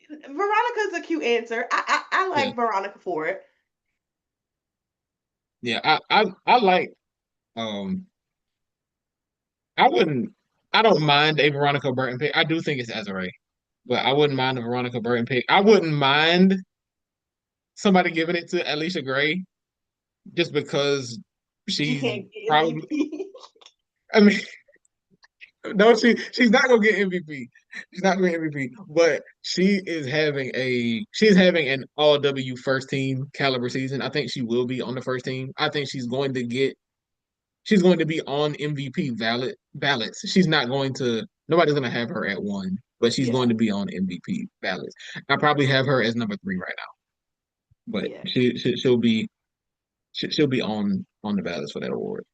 Veronica's a cute answer. I Yeah, like Veronica for it. yeah. I like. Um, I wouldn't. I don't mind a Veronica Burton pick. I do think it's Azarae, but I wouldn't mind a Veronica Burton pick. I wouldn't mind somebody giving it to Alysha Gray just because She she's can't get probably. MVP. I mean, no, she's not gonna get MVP. She's not gonna get MVP, but she's having an all W first team caliber season. I think she will be on the first team. I think she's going to be on MVP ballots. She's not going to nobody's gonna have her at one, but she's Yeah, going to be on MVP ballots. I probably have her as number three right now, but yeah. she'll be on the ballots for that award.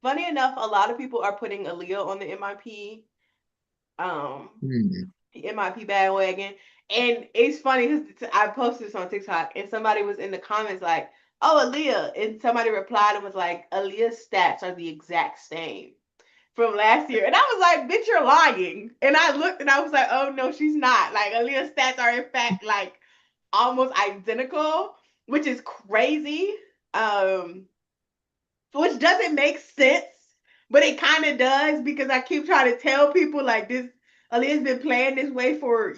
Funny enough, a lot of people are putting Aaliyah on the MIP. Um, Hmm. MIP bandwagon. And it's funny because I posted this on TikTok and somebody was in the comments like, oh, Aaliyah. And somebody replied and was like, Aaliyah's stats are the exact same from last year. And I was like, bitch, you're lying. And I looked and I was like, oh, no, she's not. Like, Aaliyah's stats are, in fact, like almost identical, which is crazy. Um, which doesn't make sense, but it kind of does because I keep trying to tell people like this. Aaliyah's been playing this way for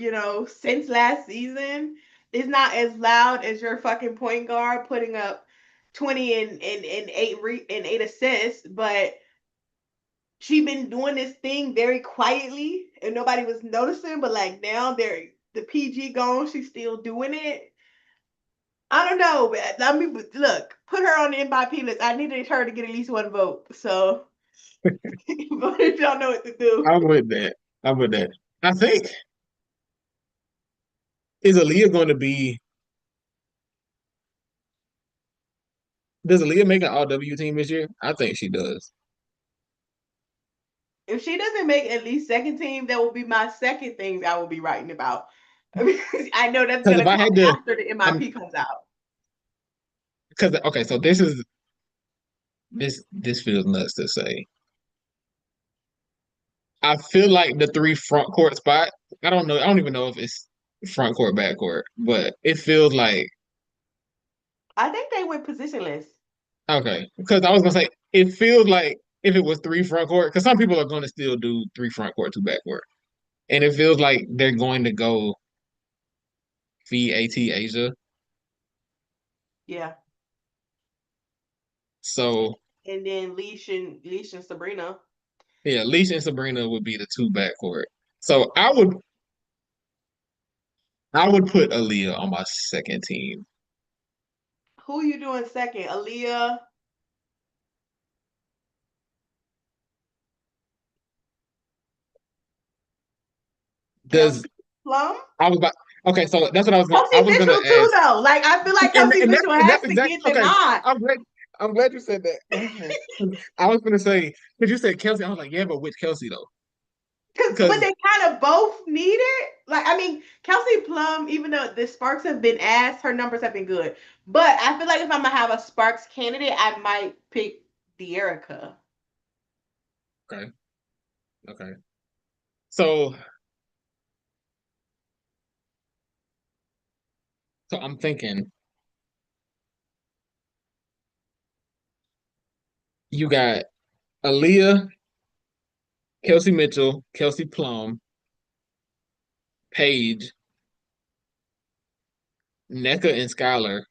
since last season. It's not as loud as your fucking point guard putting up 20 and eight assists, but she been doing this thing very quietly and nobody was noticing. But like now, the PG gone, she's still doing it. I don't know, but I mean, look, put her on the MIP list. I needed her to get at least one vote. So, but if y'all know what to do. I'm with that. I'm with that. I think is Aaliyah going to be? Does Aaliyah make an All-W team this year? I think she does. If she doesn't make at least second team, that will be my second thing I will be writing about. I know that's Because gonna if I come had to, after the I'm MIP comes out. because okay, so this feels nuts to say. I feel like the three front court spot. I don't know. I don't even know if it's front court, back court, but it feels like I think they went positionless. okay. Because I was gonna say it feels like if it was three front court, because some people are going to still do three front court, two back court, and it feels like they're going to go VAT Asia. Yeah. So And then Leash and Sabrina. yeah, Alysha and Sabrina would be the two back court. So I would put Aaliyah on my second team. Who you doing second? Aaliyah, Does Kelsey Plum? I was about okay, so that's what I Kelsey was gonna Mitchell too, ask. though. Like I feel like And Kelsey and Mitchell that's has to exactly get the okay. nod. I'm glad you said that. I was gonna say because you said Kelsey, I was like, yeah, but which Kelsey though? But Because they kind of both need it. Like, I mean, Kelsey Plum, even though the Sparks have been asked, her numbers have been good. But I feel like if I'm gonna have a Sparks candidate, I might pick De'Erica. okay, okay. So I'm thinking you got Aaliyah, Kelsey Mitchell, Kelsey Plum, Paige, Nneka, and Skylar.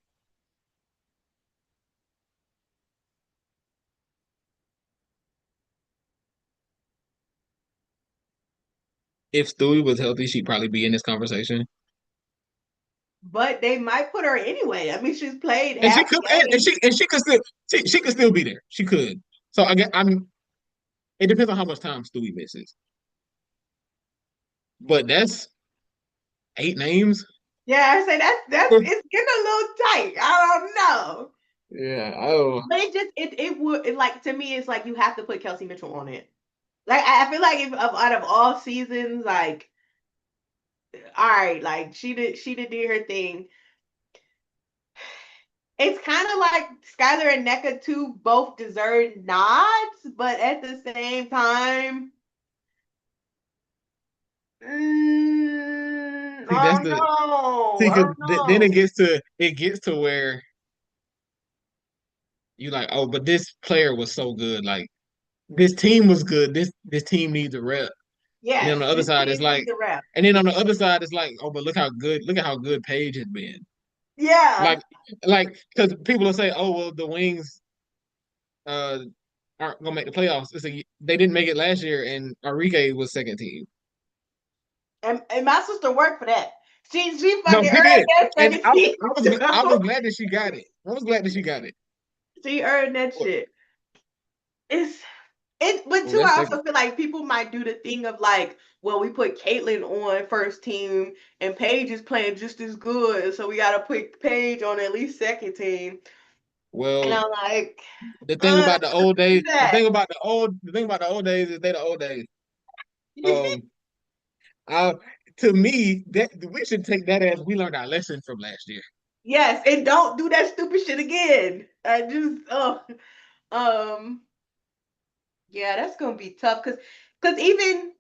If Stewie was healthy, she'd probably be in this conversation. But they might put her anyway. I mean, she's played And she half the could, game. she could still, she could still be there. She could. So I guess I'm. It depends on how much time Stewie misses. But that's 8 names. Yeah, I say that's it's getting a little tight. I don't know. Yeah. Oh. But it would like to me it's like you have to put Kelsey Mitchell on it. Like I feel like if out of all seasons, like all right, like she did her thing. It's kind of like Skylar and Nneka too both deserve nods, but at the same time, See, that's oh the no, see, because oh then no. it gets to where you like, oh, but this player was so good. Like this team was good. This team needs a rep. And then on Yes, the other this side, it's team like, needs a rep. and then on the other side, it's like, oh, but look at how good Paige has been. Yeah. Like, because people will say, oh, well, the Wings uh aren't gonna make the playoffs. They didn't make it last year, and Enrique was second team. And my sister worked for that. She No, fucking she earned did, that and second team. I was glad that she got it. I was glad that she got it. She earned that Well, shit. It's but too, that I second. also feel like people might do the thing of like, well, we put Caitlyn on first team and Paige is playing just as good, so we gotta put Paige on at least second team. And Well, I'm like, the thing about the old days, that. the thing about the old days is they the old days. Um, I to me, that we should take that as we learned our lesson from last year. Yes, and don't do that stupid shit again. I just um yeah, that's gonna be tough because even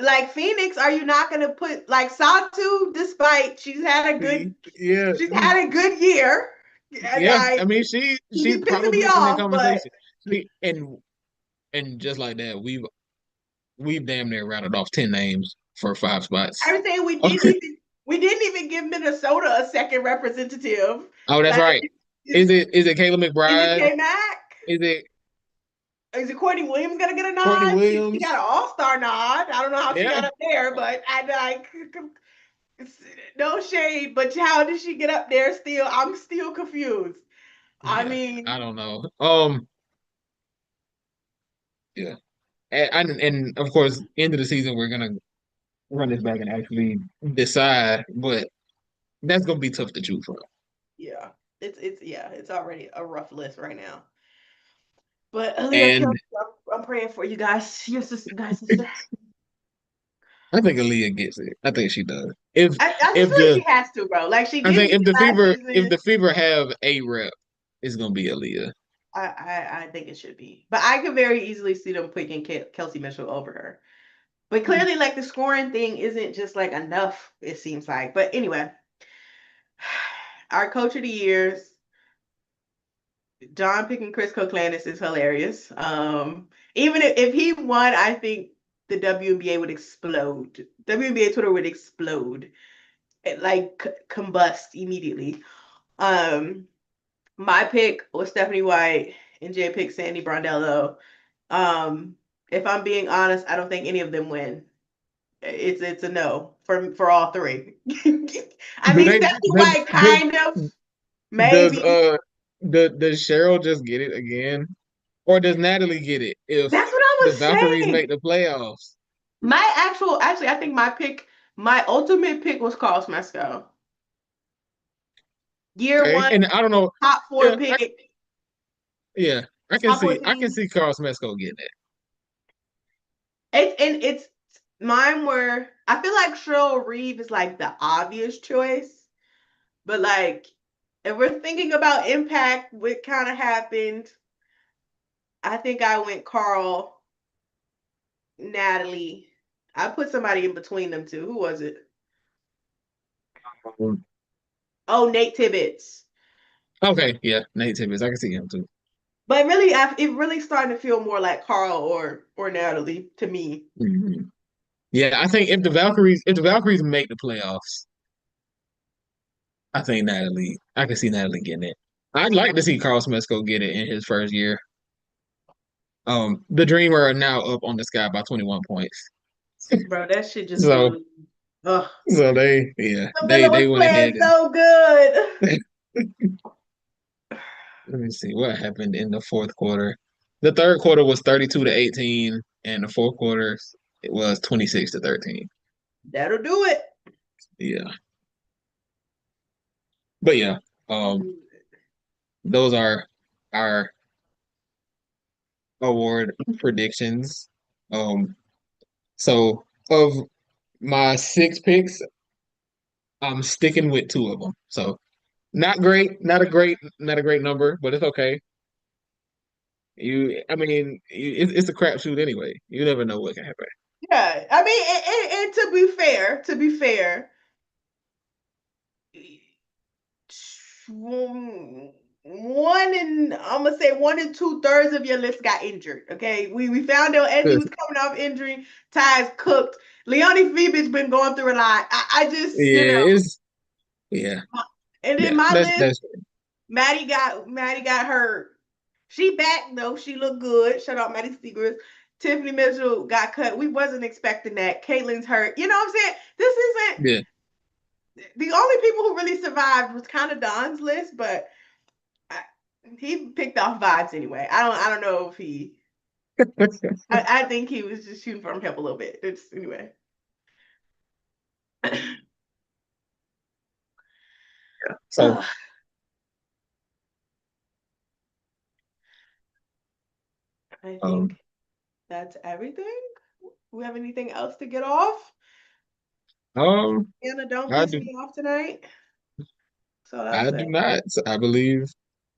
like Phoenix, are you not gonna put like Satu? Despite See, yeah, she's had a good year, and yeah. I I mean, she she's be pissing me probably in that off, but conversation. See, and just like that, we've damn near rattled off 10 names for 5 spots. everything Okay. we didn't even give Minnesota a second representative. Oh, that's Like, right. is Is it Kayla is it McBride? K Mac? Is it Is it Courtney Williams gonna get a Courtney nod? She got Williams? an All Star nod. I don't know how she got Yeah, up there, but I like no shade. But how did she get up there? Still, I'm still confused. I yeah. mean, I don't know. Yeah. And of course, end of the season, we're gonna run this back and actually decide, but that's gonna be tough to choose from. yeah, it's yeah, it's already a rough list right now. But Aaliyah, And I'm praying for you guys. Your sister, guys, sister. I think Aaliyah gets it. I think she does. I just If feel like the she has to, bro. Like she I didn't think even last if season. the Fever have a rep, it's gonna be Aaliyah. I think it should be, but I could very easily see them picking Kelsey Mitchell over her. But clearly, like the scoring thing isn't just like enough. It seems like. But anyway, our coach of the years, John picking Chris Koklanis is hilarious. Even if he won, I think the WNBA would explode. WNBA Twitter would explode, like combust immediately. Um, my pick was Stephanie White, and Jay picked Sandy Brondello. Um, if I'm being honest, I don't think any of them win. It's a no for all three. I Do mean, they Stephanie White kind of does maybe. does Cheryl just get it again? Or does Natalie get it if That's what I the was Valkyries saying. make the playoffs? Actually, I think my ultimate pick was Carl Smesco. Year Okay. one, And I don't know. top four Yeah, pick, yeah. top I can 14. see Carl Smesco getting it. It's mine were I feel like Cheryl Reeve is like the obvious choice, but like if we're thinking about impact, what kind of happened, I think I went Carl, Natalie. I put somebody in between them two. Who was it? Um, Oh, Nate Tibbetts. Okay, yeah, Nate Tibbetts. I can see him too. But really, it really starting to feel more like Carl or Natalie to me. Mhm. Yeah, I think if the Valkyries make the playoffs, I think Natalie. I can see Natalie getting it. I'd like to see Carl Smesco get it in his first year. The Dreamer are now up on the sky by 21 points. Bro, that shit just So blew. Ugh. so yeah, Camilla they was went playing ahead and so good. let me see what happened in the fourth quarter. The third quarter was 32-18, and the fourth quarter it was 26-13. That'll do it. Yeah. But yeah, um, those are our award predictions. So of my 6 picks, I'm sticking with 2 of them. So not great, not a great number, but it's okay. I mean, it's a crapshoot anyway. You never know what can happen. Yeah, I mean, and to be fair, one and I'm gonna say 1 and 2/3 of your list got injured. Okay, we found out Ezzy was coming off injury. Ty's cooked. Leonie Phoebe's been going through a lot. I just Yeah, yeah, and then yeah. my list, That's Maddie got hurt. She back though. She looked good. Shout out Maddie Seegers. Tiffany Mitchell got cut. We wasn't expecting that. Caitlin's hurt. You know what I'm saying? This isn't yeah. the only people who really survived was kind of Don's list, but I, he picked off vibes anyway. I don't know if he. I think he was just shooting from hip a little bit. It's anyway. So I um, think that's everything. We have anything else to get off? Anna, don't I piss do me off tonight. So I that's do it. not. I believe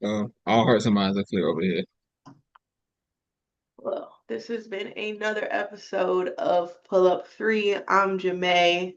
all hearts and minds are clear over here. Well, this has been another episode of Pull Up 3. I'm Jemay.